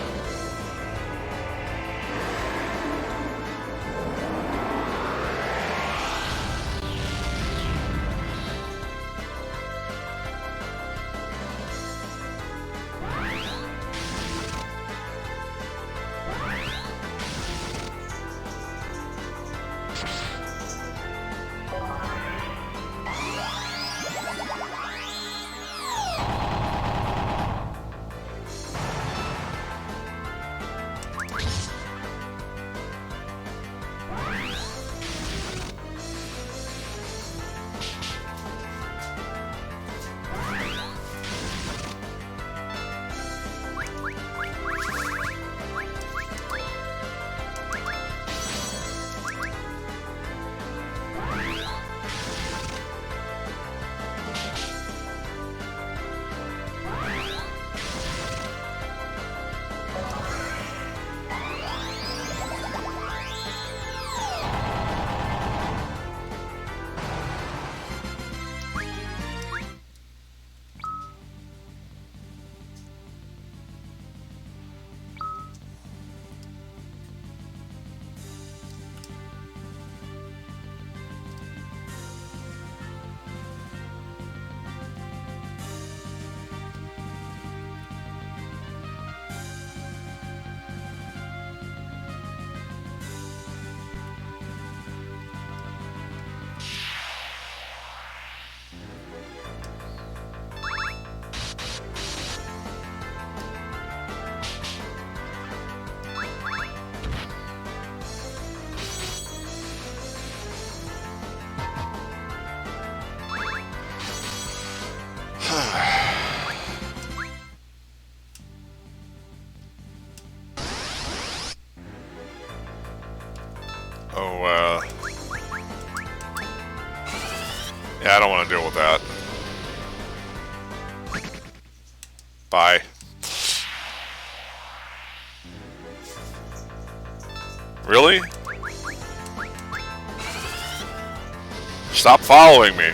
[SPEAKER 1] Yeah, I don't want to deal with that. Bye. Really? Stop following me.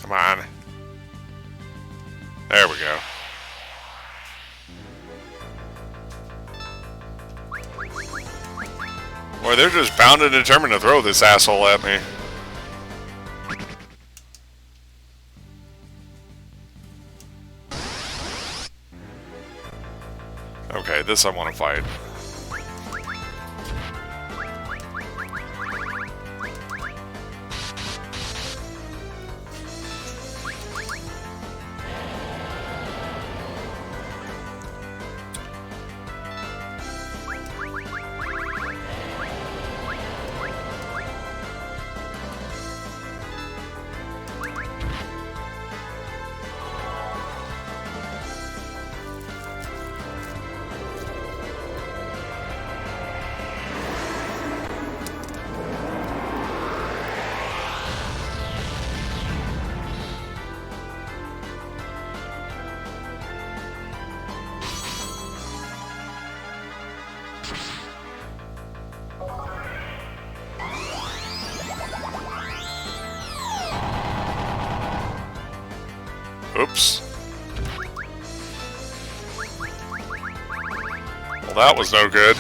[SPEAKER 1] Come on. There we go. Boy, they're just bound and determined to throw this asshole at me. Okay, this I want to fight. Oops. Well, that was no good.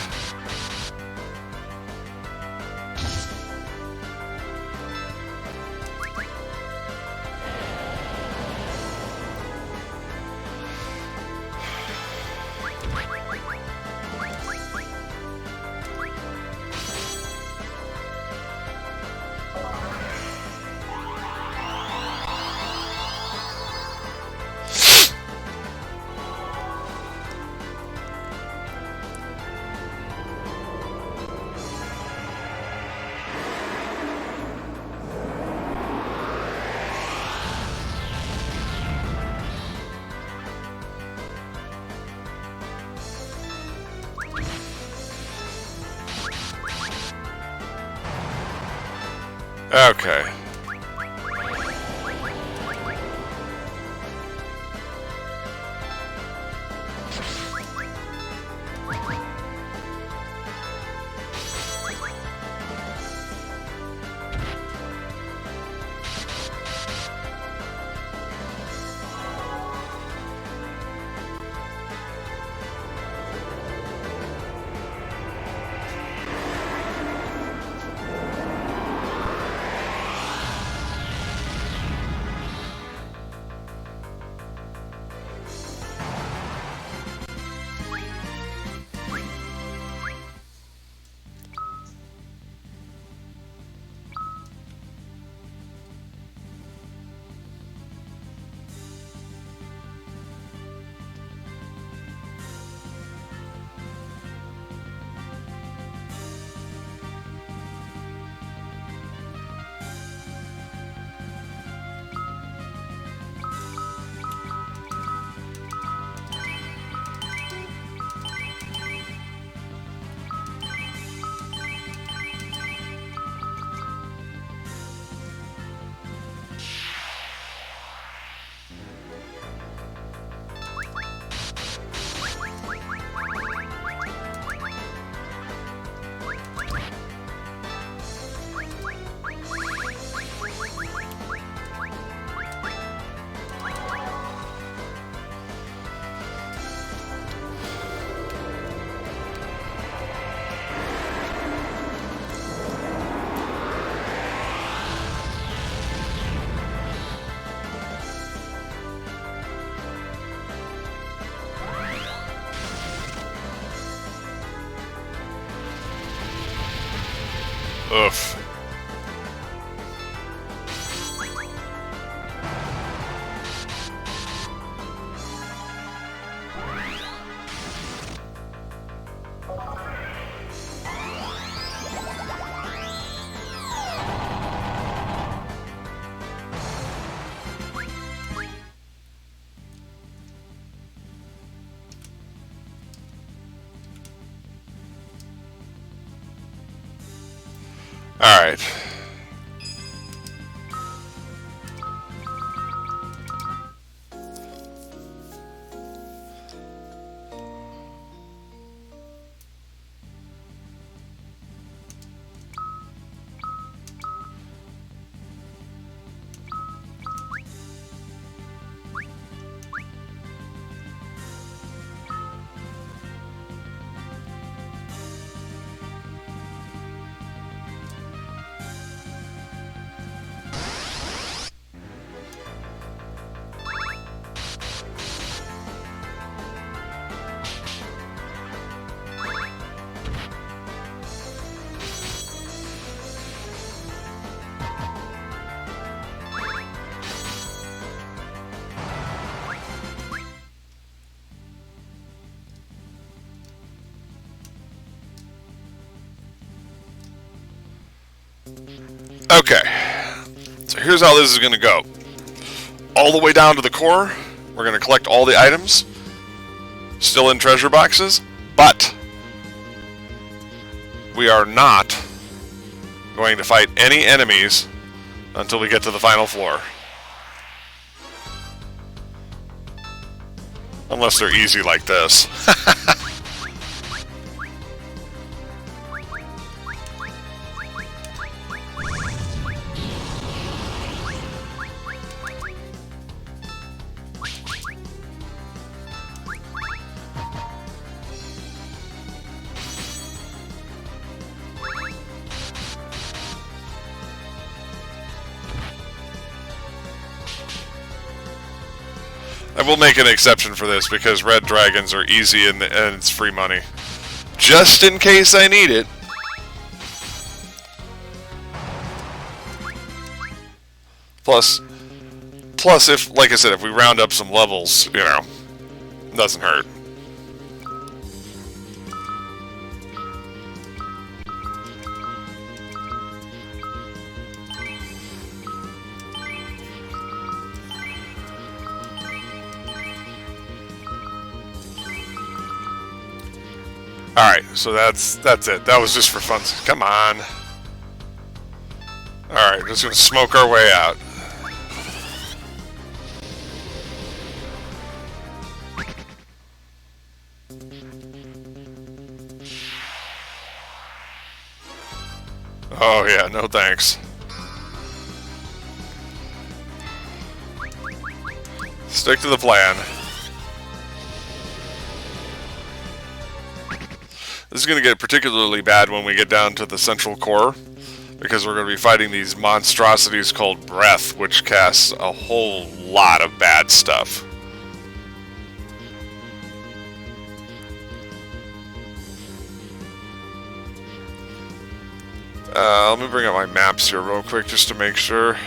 [SPEAKER 1] Okay. Oof. All right. Okay, so here's how this is going to go. All the way down to the core, we're going to collect all the items, still in treasure boxes, but we are not going to fight any enemies until we get to the final floor. Unless they're easy like this. I will make an exception for this because red dragons are easy and it's free money. Just in case I need it. Plus, if, like I said, if we round up some levels, you know, doesn't hurt. Alright, so that's it. That was just for fun. Come on. Alright, just gonna smoke our way out. Oh yeah, no thanks. Stick to the plan. This is going to get particularly bad when we get down to the central core, because we're going to be fighting these monstrosities called Breath, which casts a whole lot of bad stuff. Let me bring up my maps here real quick just to make sure.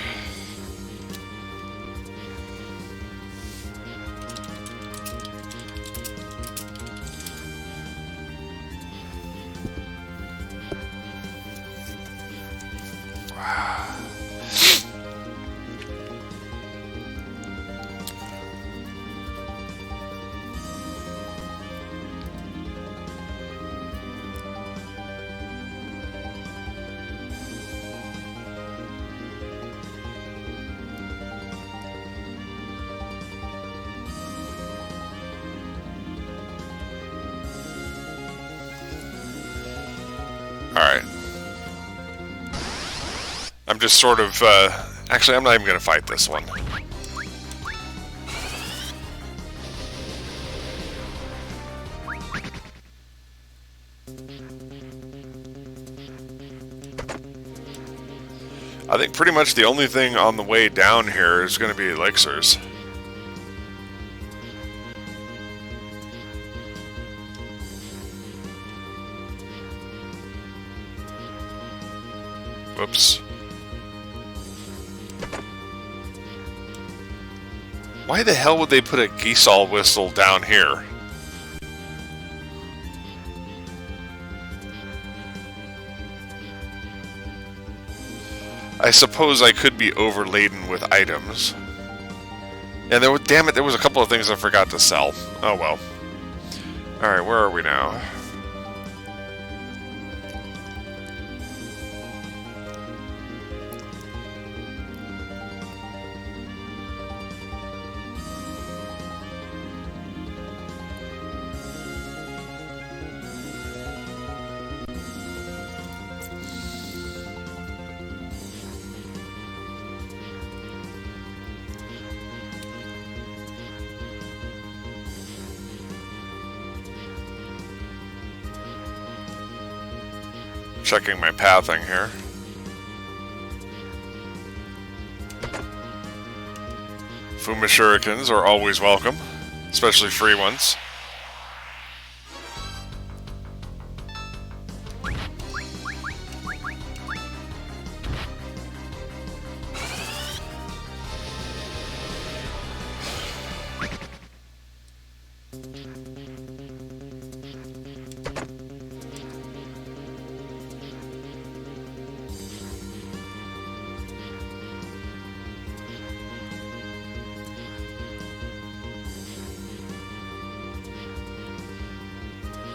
[SPEAKER 1] Alright. I'm just sort of, actually, I'm not even going to fight this one. I think pretty much the only thing on the way down here is going to be elixirs. Whoops. Why the hell would they put a Geesol whistle down here? I suppose I could be overladen with items. And there was, damn it, there was a couple of things I forgot to sell. Oh well. Alright, where are we now? Checking my pathing here. Fuma shurikens are always welcome, especially free ones.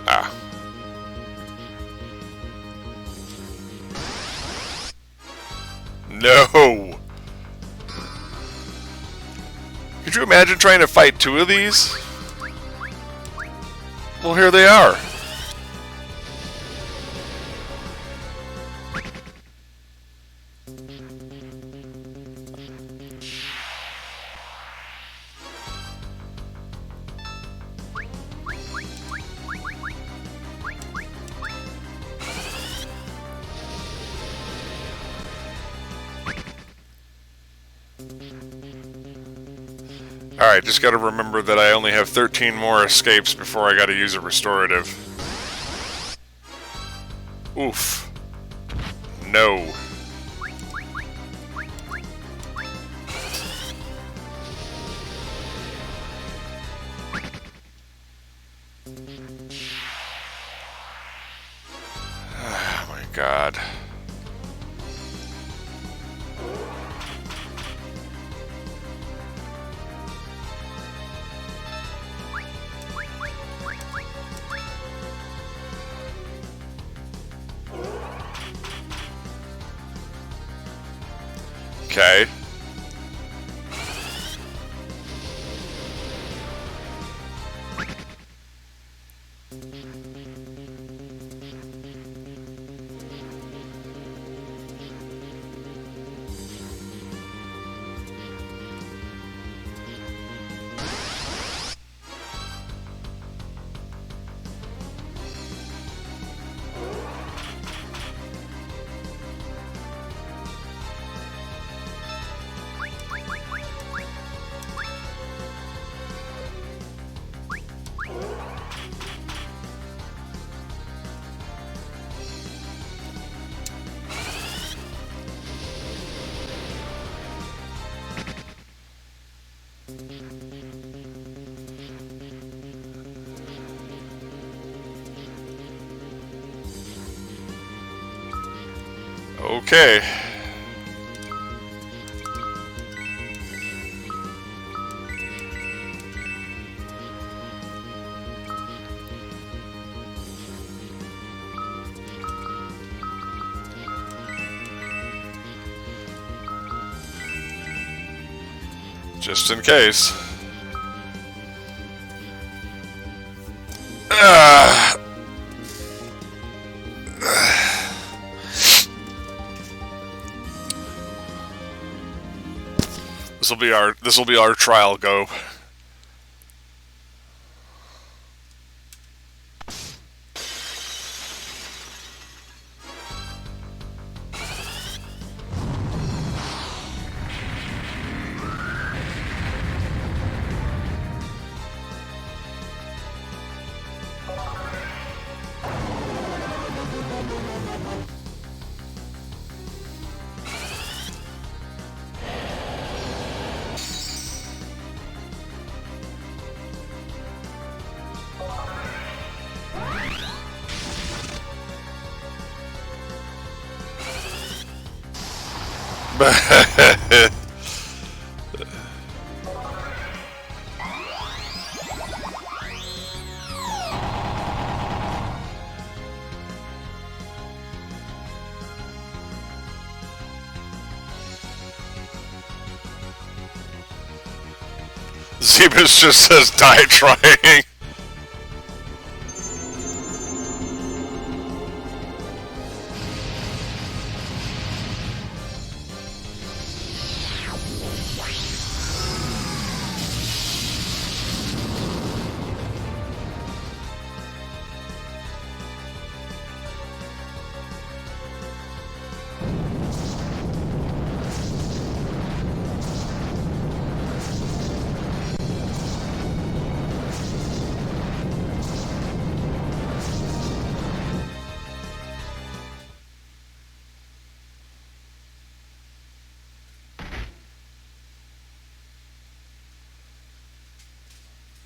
[SPEAKER 1] Ah. No! Could you imagine trying to fight two of these? Well, here they are. Alright, just gotta remember that I only have 13 more escapes before I gotta use a restorative. Oof. No. Oh my god. Okay. Okay. Just in case. This will be our trial go. Zebus just says die trying.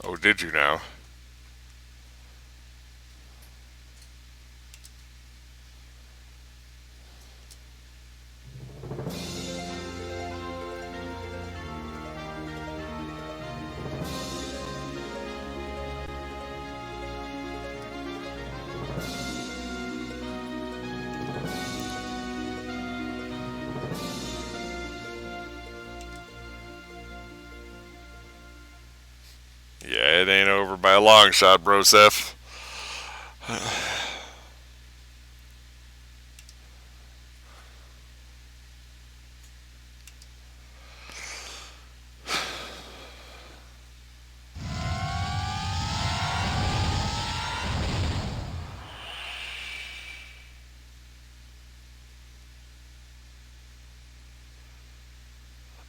[SPEAKER 1] Oh, did you now? Yeah, it ain't over by a long shot, Broseph.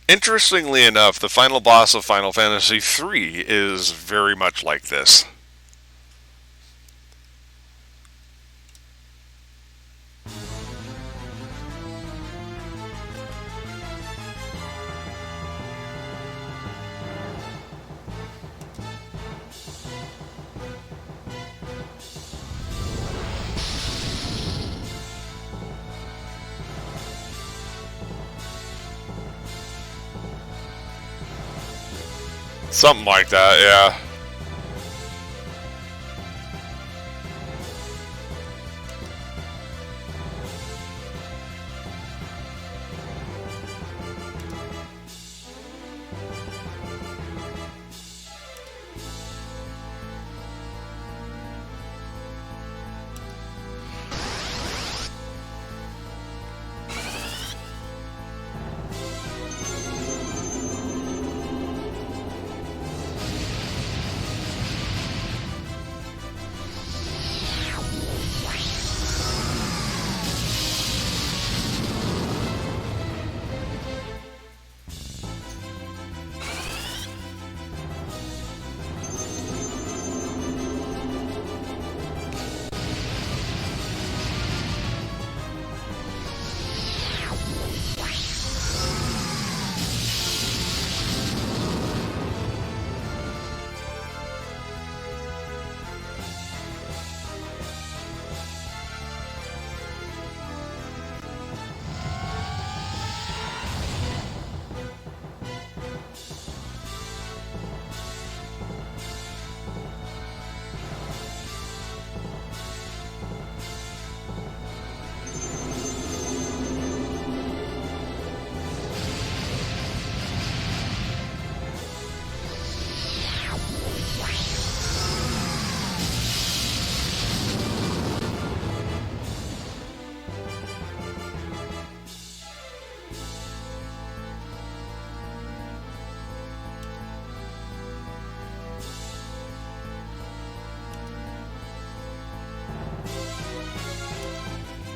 [SPEAKER 1] Interestingly enough, the final boss of Final Fantasy III is very much like this. Something like that, yeah.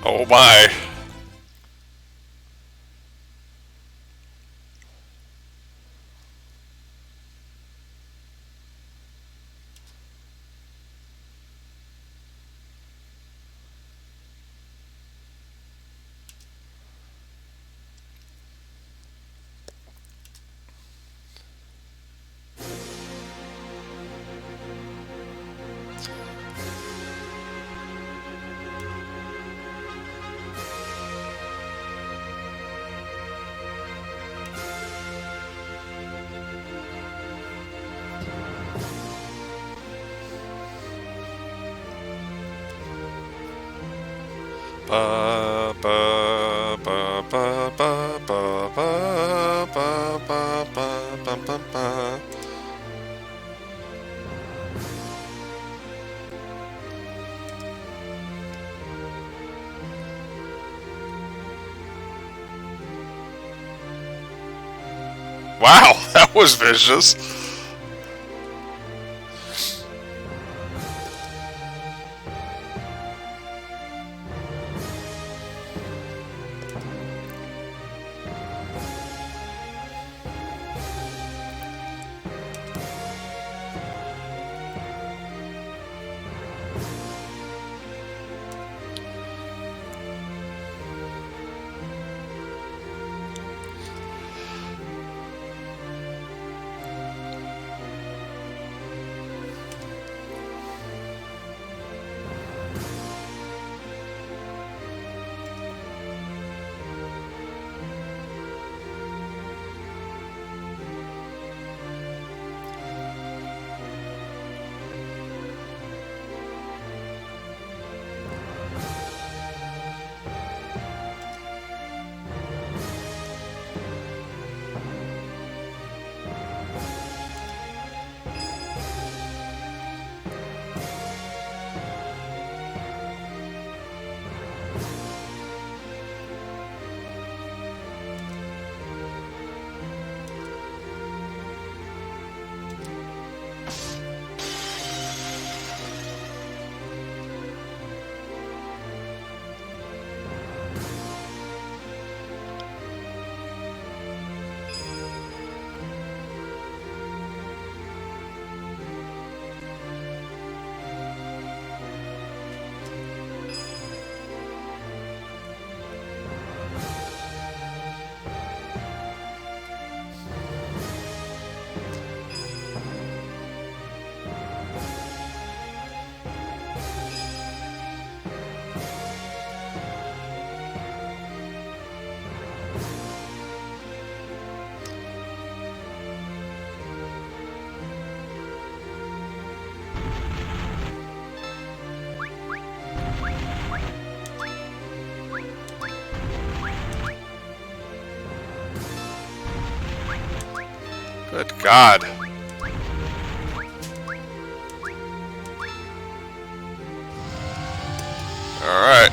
[SPEAKER 1] Oh my. Ba, ba, ba, ba, ba, ba, ba, ba, ba, ba, ba, ba. Wow, that was vicious. Good God. Alright.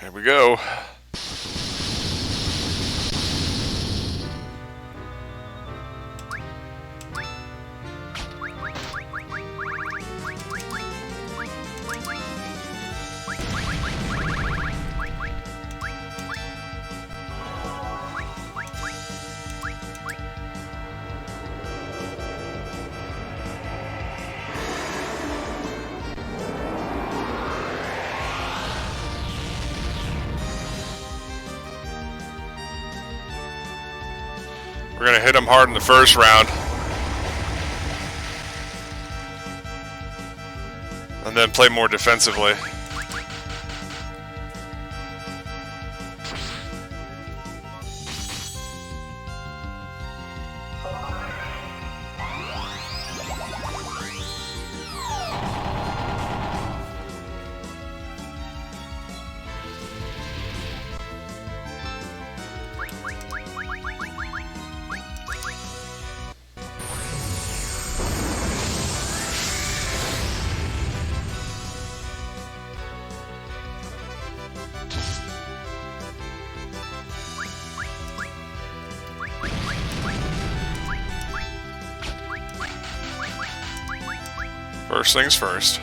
[SPEAKER 1] Here we go. We're going to hit them hard in the first round. And then play more defensively. First things first.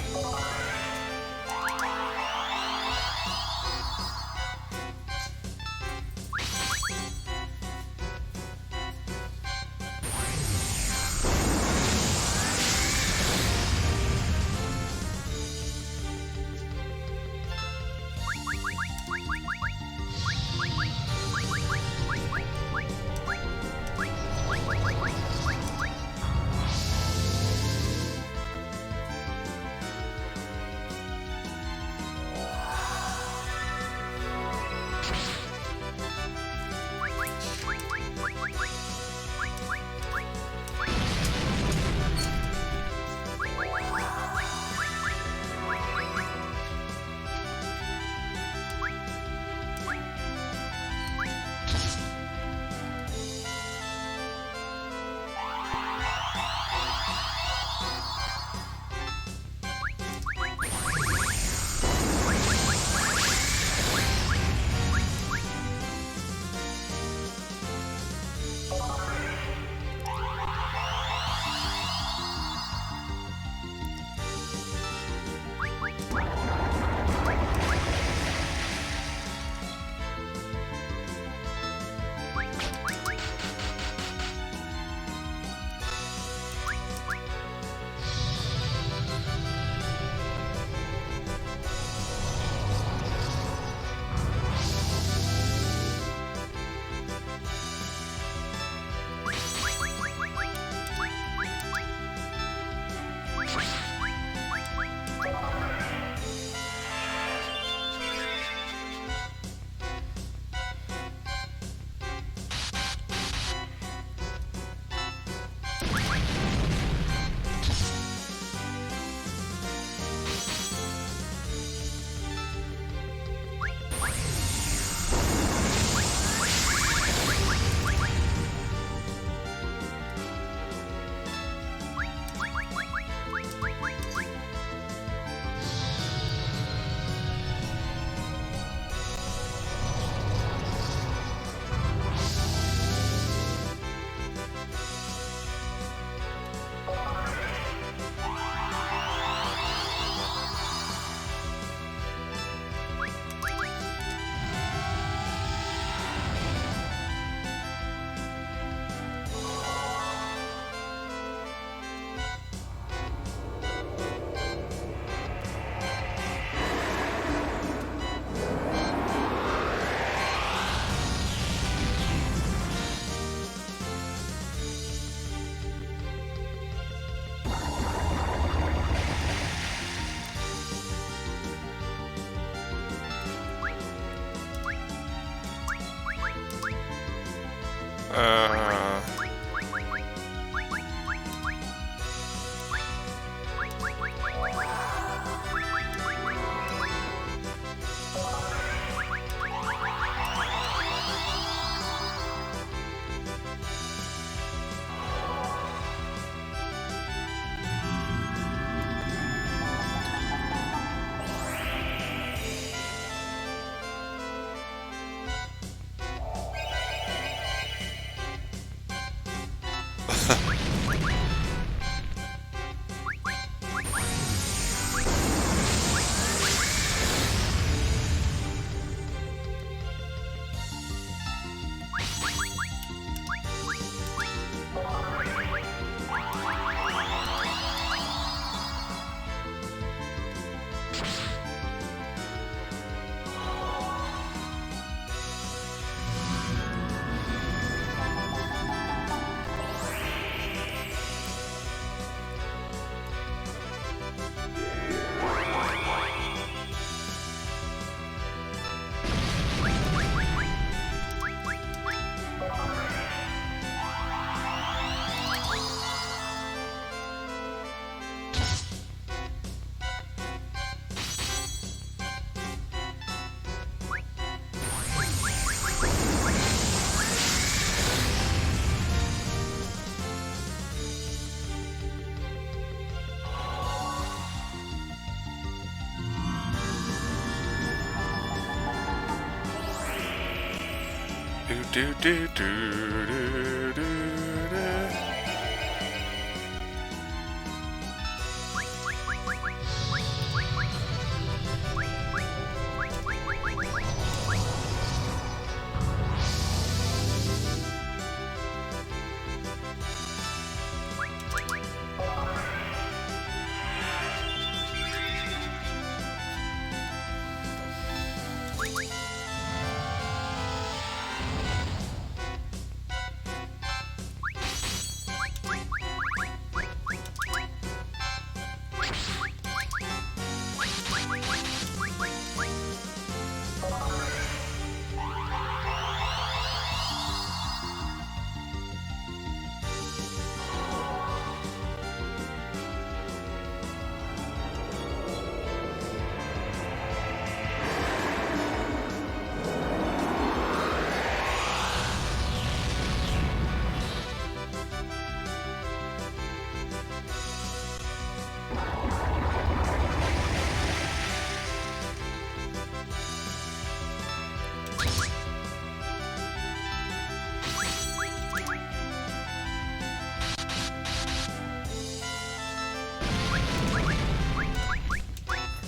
[SPEAKER 1] do do do do do do.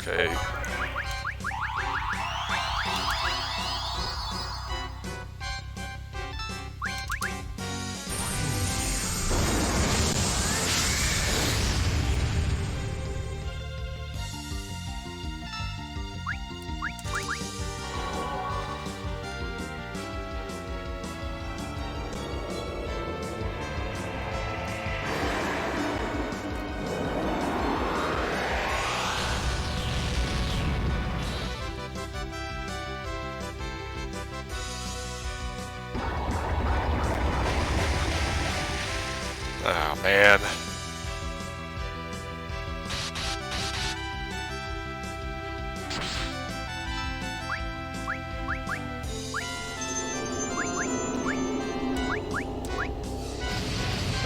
[SPEAKER 1] Okay. Oh, man.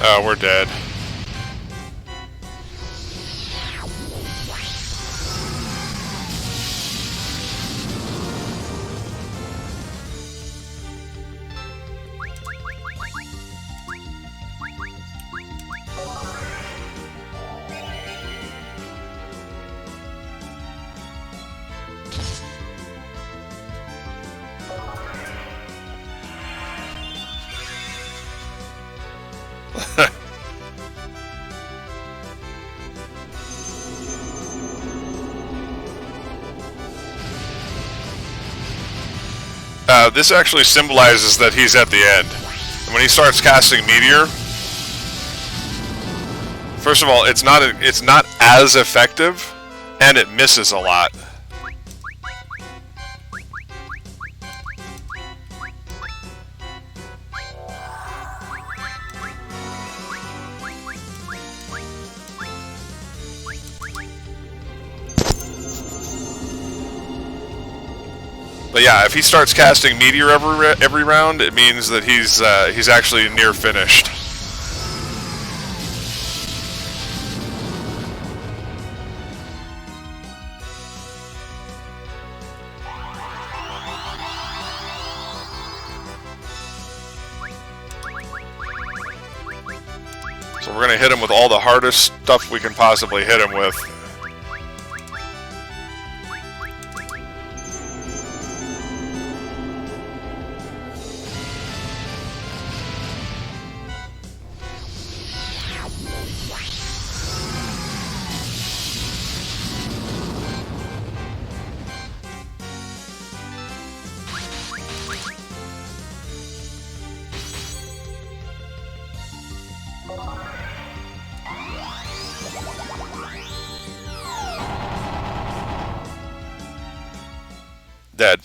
[SPEAKER 1] Oh, we're dead. This actually symbolizes that he's at the end. And when he starts casting Meteor, first of all, it's not as effective, and it misses a lot. But yeah, if he starts casting Meteor every round, it means that he's actually near finished. So we're gonna hit him with all the hardest stuff we can possibly hit him with. Dead.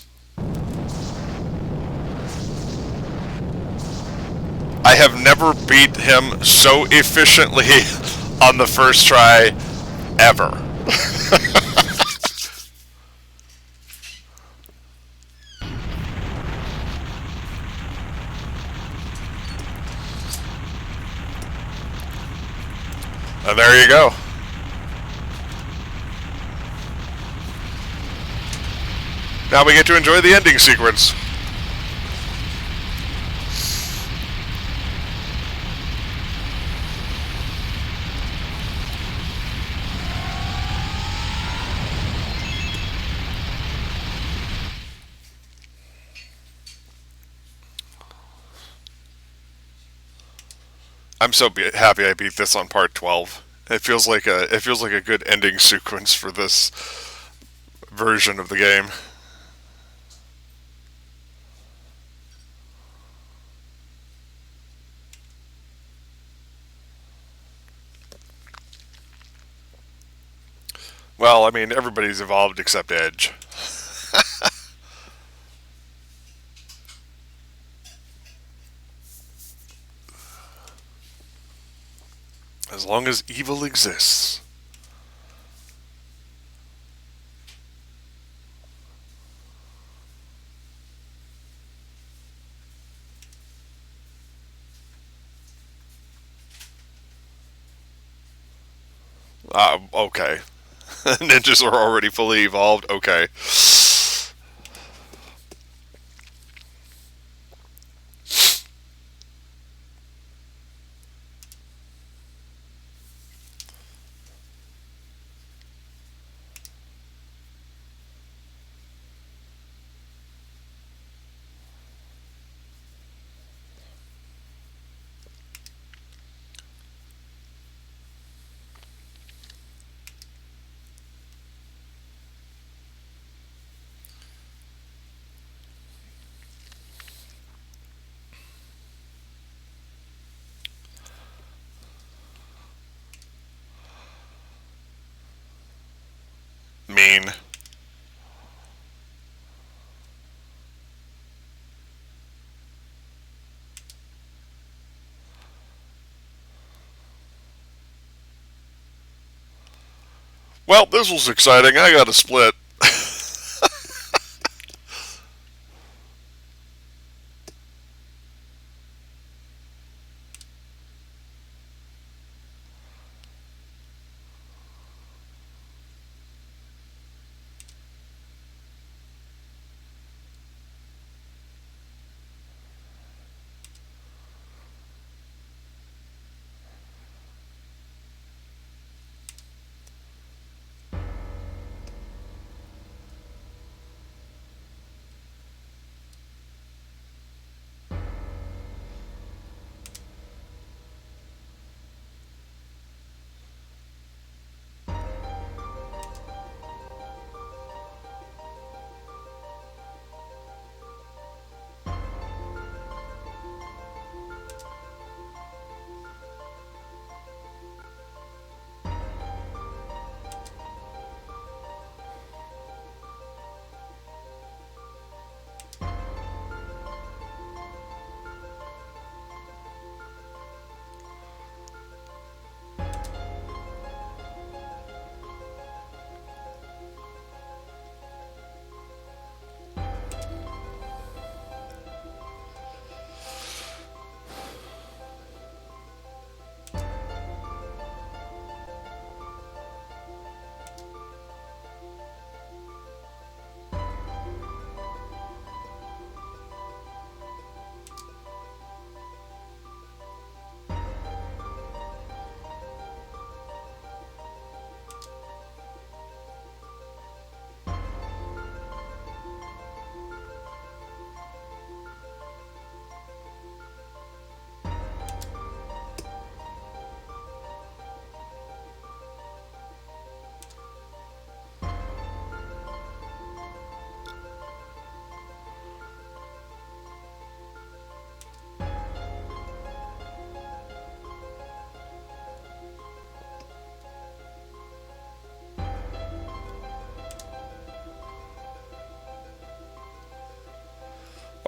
[SPEAKER 1] I have never beat him so efficiently on the first try ever. And there you go. Now we get to enjoy the ending sequence. I'm so happy I beat this on part 12. It feels like a good ending sequence for this version of the game. Well, I mean, everybody's evolved except Edge. As long as evil exists. Okay. Ninjas are already fully evolved. Okay. Mean. Well, this was exciting. I got a split.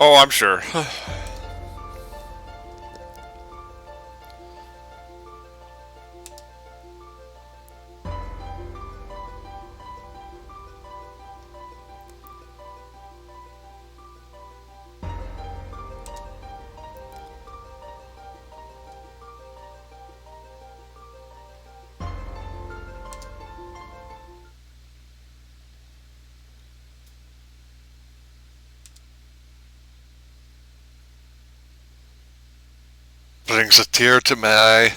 [SPEAKER 1] Oh, I'm sure. Brings a tear to my eye.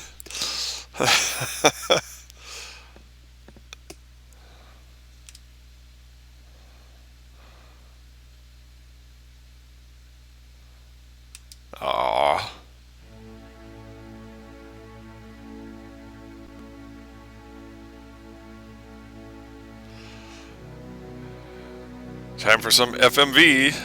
[SPEAKER 1] Aw. Time for some FMV.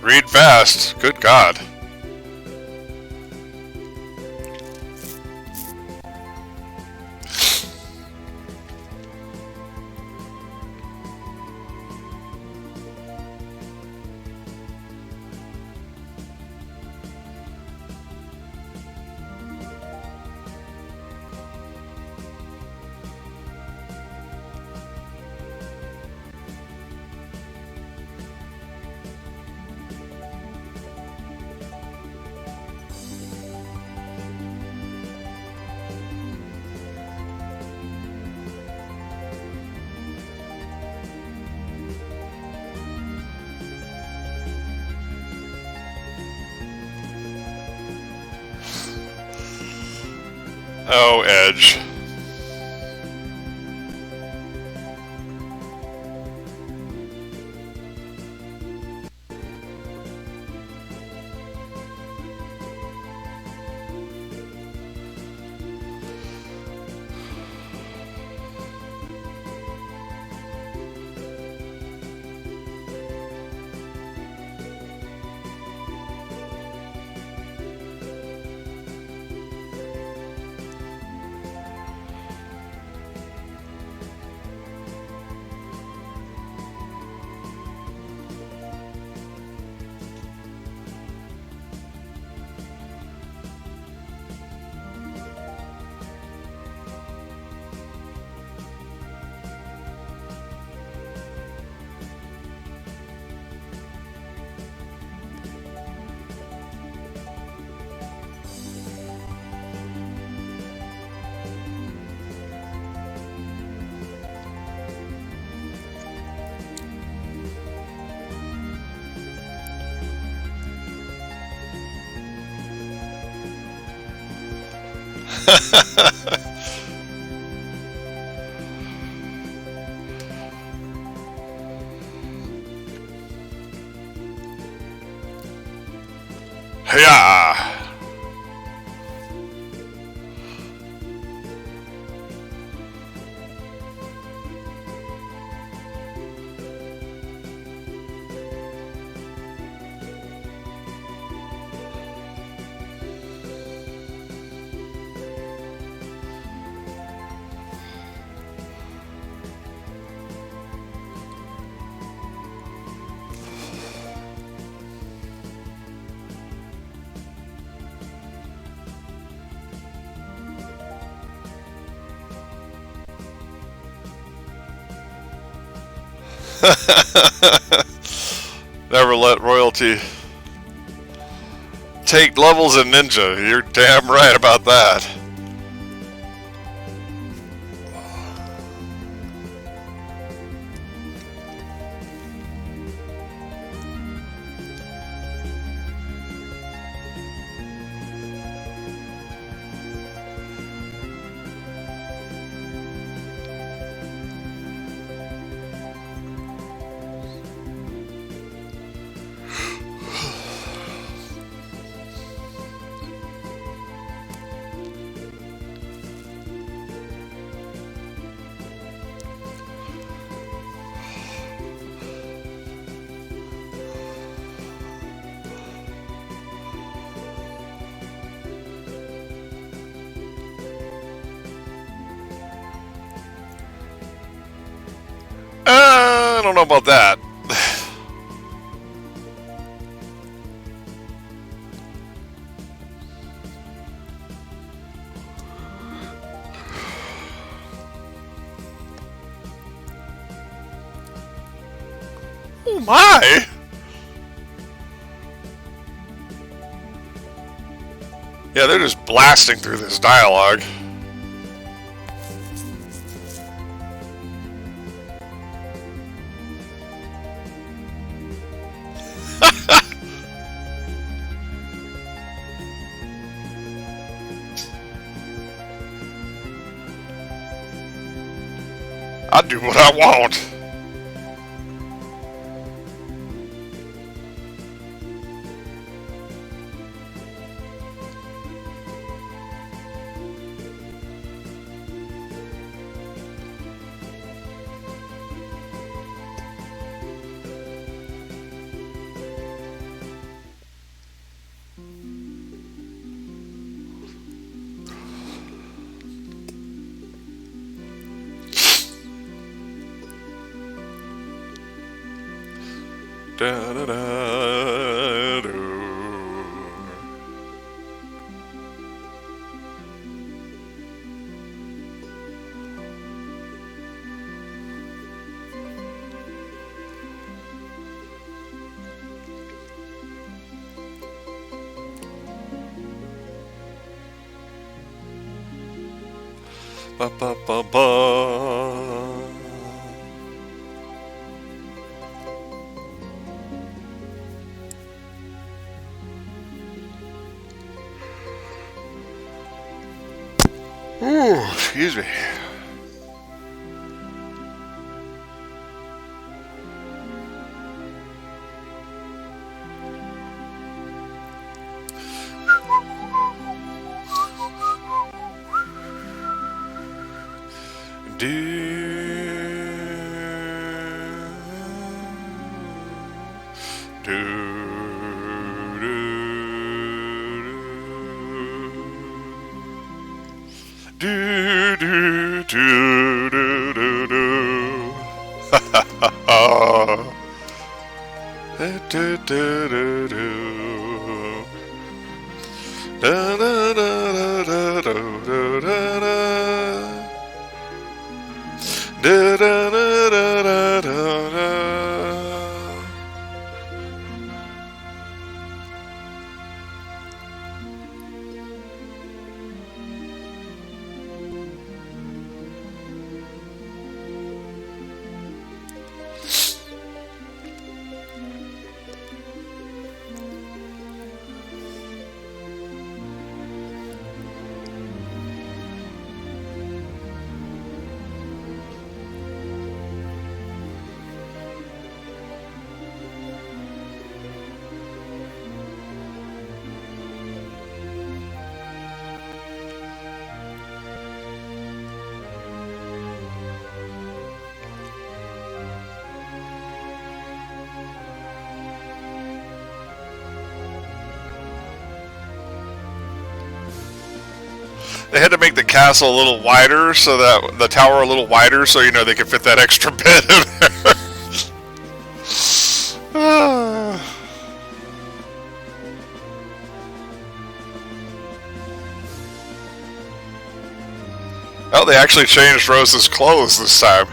[SPEAKER 1] Read fast. Good God. Oh, Edge. Yeah. Never let royalty take levels in Ninja. You're damn right about that. I don't know about that. Oh my! Yeah, they're just blasting through this dialogue. I do what I want. Da, da, da, do. Ba, ba, ba, ba. Ooh, excuse me. Do do do do do do. Ha ha ha. Do do do do. Da da da da da da da da. Da da da da da da. They had to make the castle a little wider, so that the tower a little wider, so you know they could fit that extra bit in there. Oh, they actually changed Rose's clothes this time.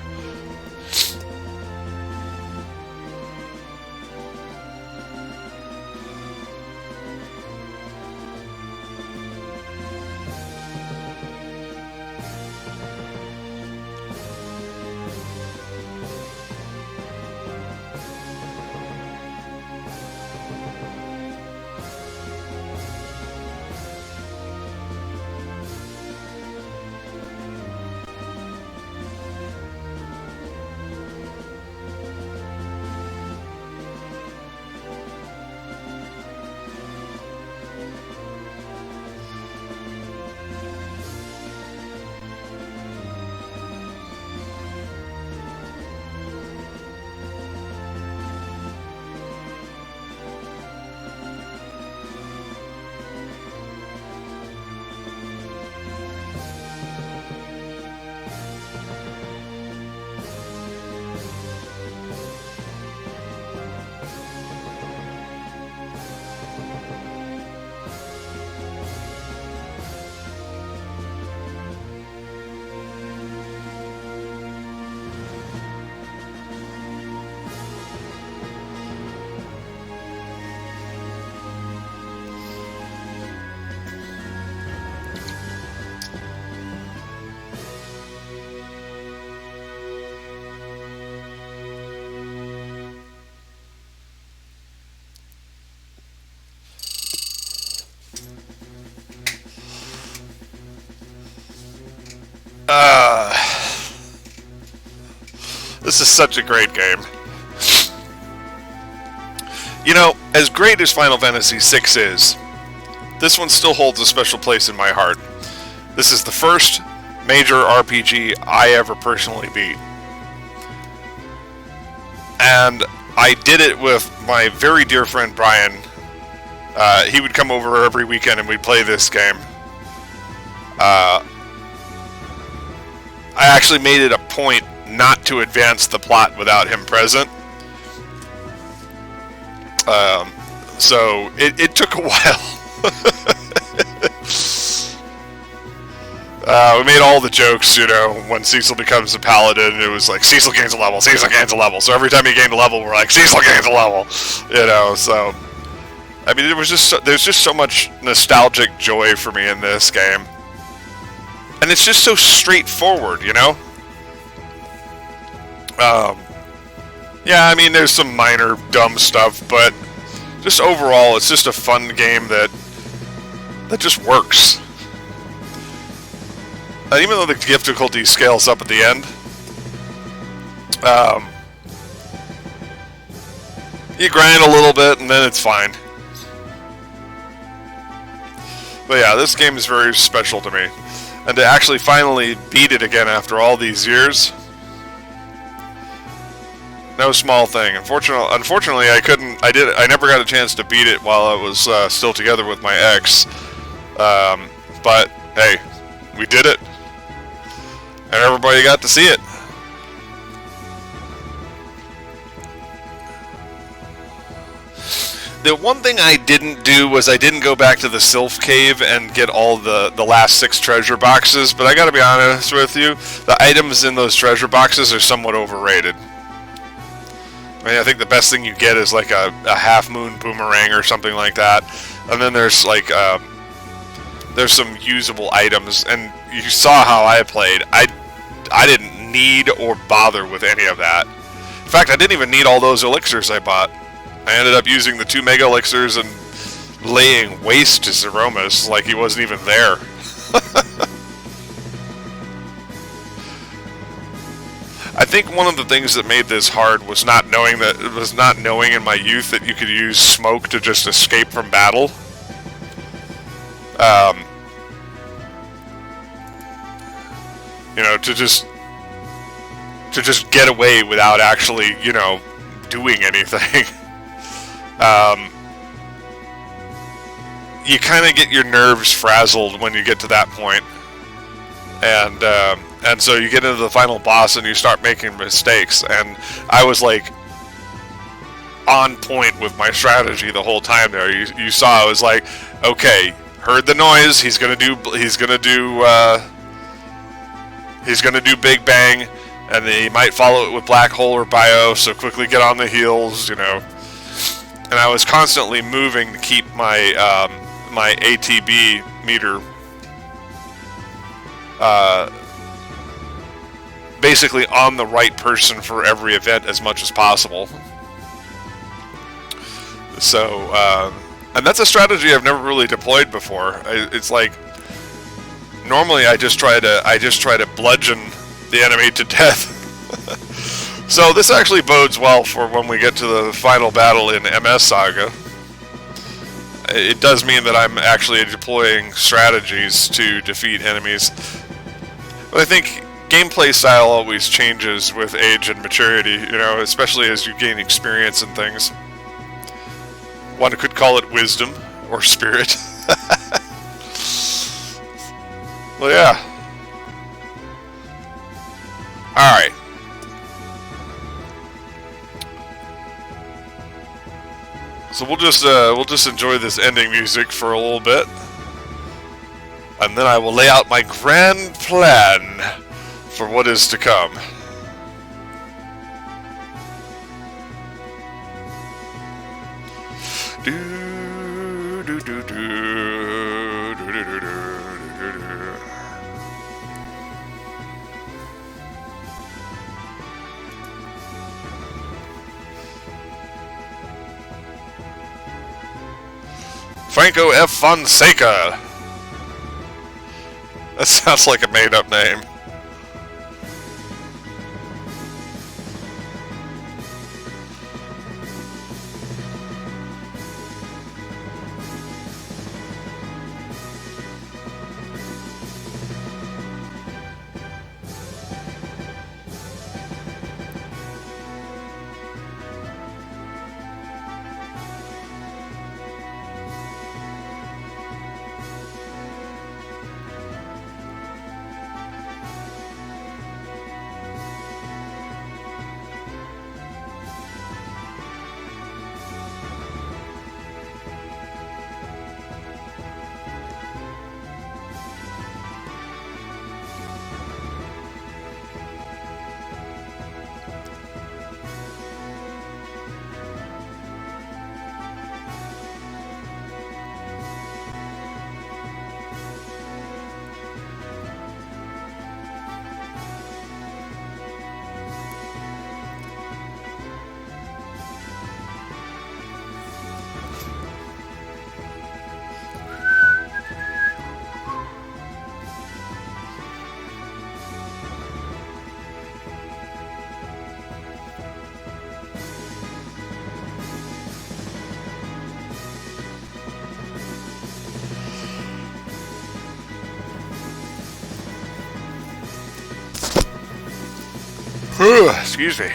[SPEAKER 1] Uh, this is such a great game. You know, as great as Final Fantasy VI is, this one still holds a special place in my heart. This is the first major RPG I ever personally beat. And I did it with my very dear friend Brian. He would come over every weekend and we'd play this game. I actually made it a point not to advance the plot without him present. So it took a while. We made all the jokes, you know, when Cecil becomes a paladin, it was like, Cecil gains a level, Cecil gains a level. So every time he gained a level, we're like, Cecil gains a level, you know, so... I mean, there's just so much nostalgic joy for me in this game. And it's just so straightforward, you know? Yeah, I mean, there's some minor dumb stuff, but just overall, it's just a fun game that just works. And even though the difficulty scales up at the end, you grind a little bit and then it's fine. But yeah, this game is very special to me. And to actually finally beat it again after all these years, no small thing. Unfortunately, I never got a chance to beat it while I was still together with my ex. But hey, we did it. And everybody got to see it. The one thing I didn't do was I didn't go back to the Sylph Cave and get all the last 6 treasure boxes, but I gotta be honest with you, the items in those treasure boxes are somewhat overrated. I mean, I think the best thing you get is like a half-moon boomerang or something like that, and then there's like, there's some usable items, and you saw how I played. I didn't need or bother with any of that. In fact, I didn't even need all those elixirs I bought. I ended up using the 2 mega elixirs and laying waste to Zeromus like he wasn't even there. I think one of the things that made this hard was not knowing in my youth that you could use smoke to just escape from battle. You know, to just get away without actually, you know, doing anything. You kind of get your nerves frazzled when you get to that point. And so you get into the final boss and you start making mistakes. And I was like on point with my strategy the whole time there. You saw I was like, okay, heard the noise. He's gonna do Big Bang, and he might follow it with Black Hole or Bio. So quickly get on the heels, you know. And I was constantly moving to keep my my ATB meter basically on the right person for every event as much as possible. So, and that's a strategy I've never really deployed before. It's like normally I just try to bludgeon the enemy to death. So this actually bodes well for when we get to the final battle in MS Saga. It does mean that I'm actually deploying strategies to defeat enemies. But I think gameplay style always changes with age and maturity, you know, especially as you gain experience and things. One could call it wisdom or spirit. Well, yeah. Alright. So we'll just enjoy this ending music for a little bit, and then I will lay out my grand plan for what is to come. Franco F. Fonseca. That sounds like a made-up name. Excuse me.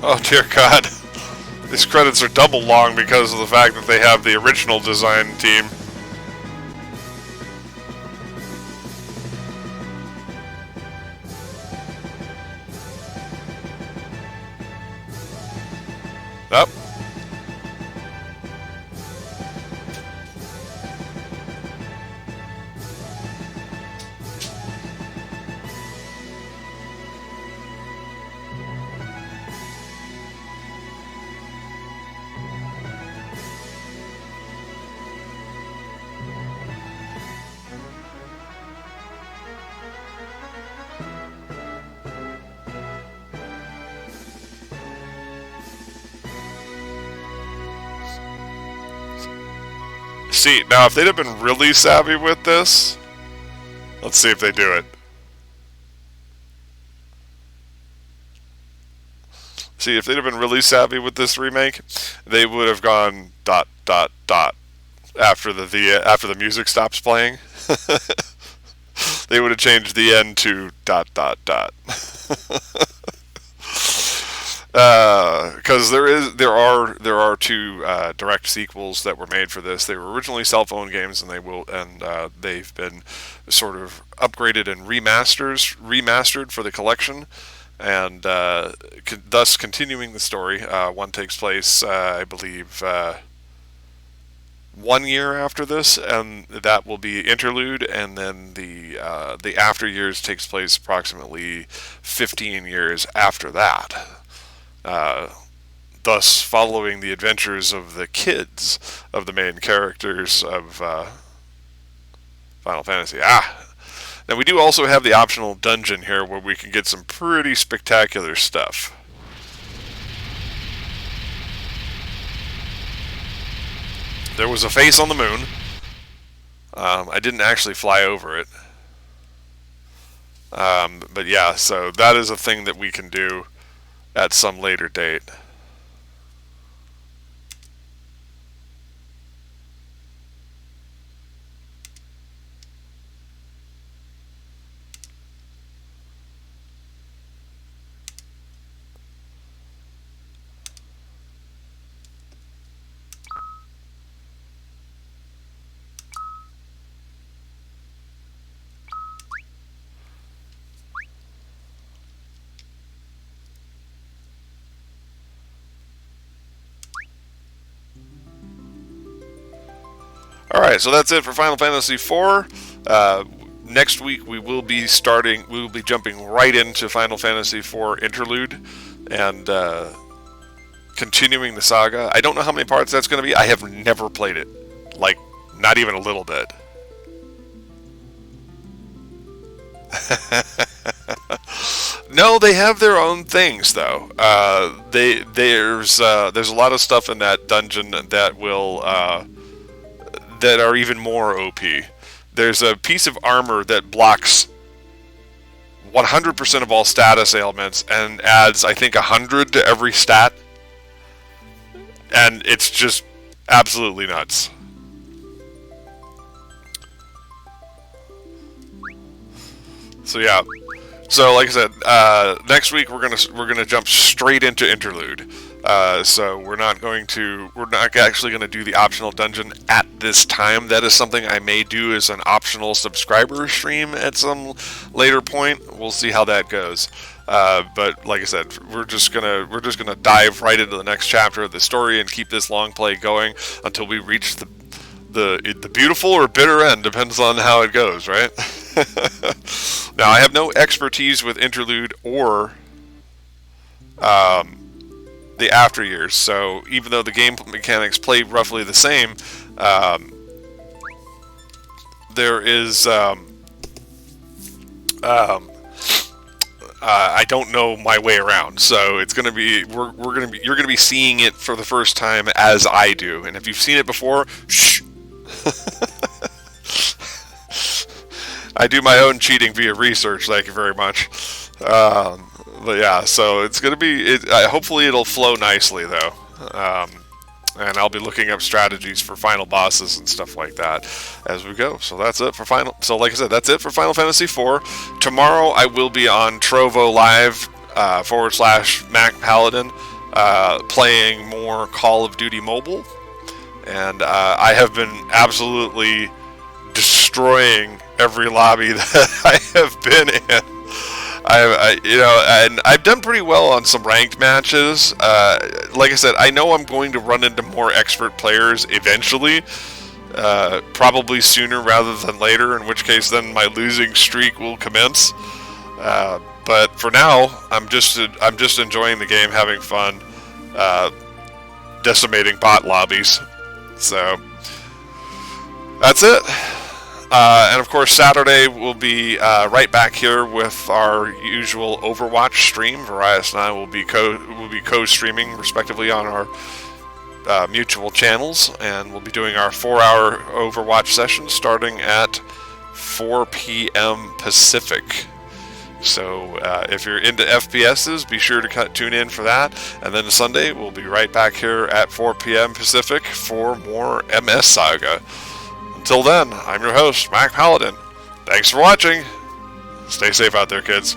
[SPEAKER 1] Oh dear God. These credits are double long because of the fact that they have the original design team. Up. See, now if they'd have been really savvy with this, let's see if they do it. See, if they'd have been really savvy with this remake, they would have gone ... after the music stops playing. They would have changed the end to ... Because there are two direct sequels that were made for this. They were originally cell phone games, and they've been sort of upgraded and remastered for the collection, and thus continuing the story. One takes place, I believe, 1 year after this, and that will be Interlude, and then the after years takes place approximately 15 years after that. Thus following the adventures of the kids of the main characters of Final Fantasy. Now we do also have the optional dungeon here where we can get some pretty spectacular stuff. There was a face on the moon. I didn't actually fly over it. But yeah, so that is a thing that we can do at some later date. Alright, so that's it for Final Fantasy IV. Next week we will be jumping right into Final Fantasy IV Interlude and continuing the saga. I don't know how many parts that's going to be. I have never played it. Like, not even a little bit. No, they have their own things, though. There's a lot of stuff in that dungeon that will... that are even more OP. There's a piece of armor that blocks 100% of all status ailments and adds, I think, 100 to every stat. And it's just absolutely nuts. So yeah. So like I said, next week we're gonna jump straight into Interlude. So we're not actually going to do the optional dungeon at this time. That is something I may do as an optional subscriber stream at some later point. We'll see how that goes. But like I said, we're just gonna dive right into the next chapter of the story and keep this long play going until we reach the beautiful or bitter end. Depends on how it goes, right? Now, I have no expertise with interlude or the after years, so even though the game mechanics play roughly the same, there is I don't know my way around, so it's gonna be you're gonna be seeing it for the first time as I do, and if you've seen it before, shh. I do my own cheating via research. Thank you very much. But yeah, so it's gonna be. Hopefully, it'll flow nicely though, and I'll be looking up strategies for final bosses and stuff like that as we go. So that's it for final. So like I said, that's it for Final Fantasy IV. Tomorrow I will be on Trovo Live / Mac Paladin playing more Call of Duty Mobile, and I have been absolutely destroying every lobby that I have been in. And I've done pretty well on some ranked matches. Like I said, I know I'm going to run into more expert players eventually, probably sooner rather than later, in which case then my losing streak will commence. But for now, I'm just enjoying the game, having fun, decimating bot lobbies. So that's it. And of course, Saturday we'll be right back here with our usual Overwatch stream. Varias and I will be co-streaming respectively on our mutual channels, and we'll be doing our 4-hour Overwatch session starting at 4 p.m. Pacific. So if you're into FPSs, be sure to tune in for that. And then Sunday we'll be right back here at 4 p.m. Pacific for more MS Saga. Until then, I'm your host, Mac Paladin. Thanks for watching. Stay safe out there, kids.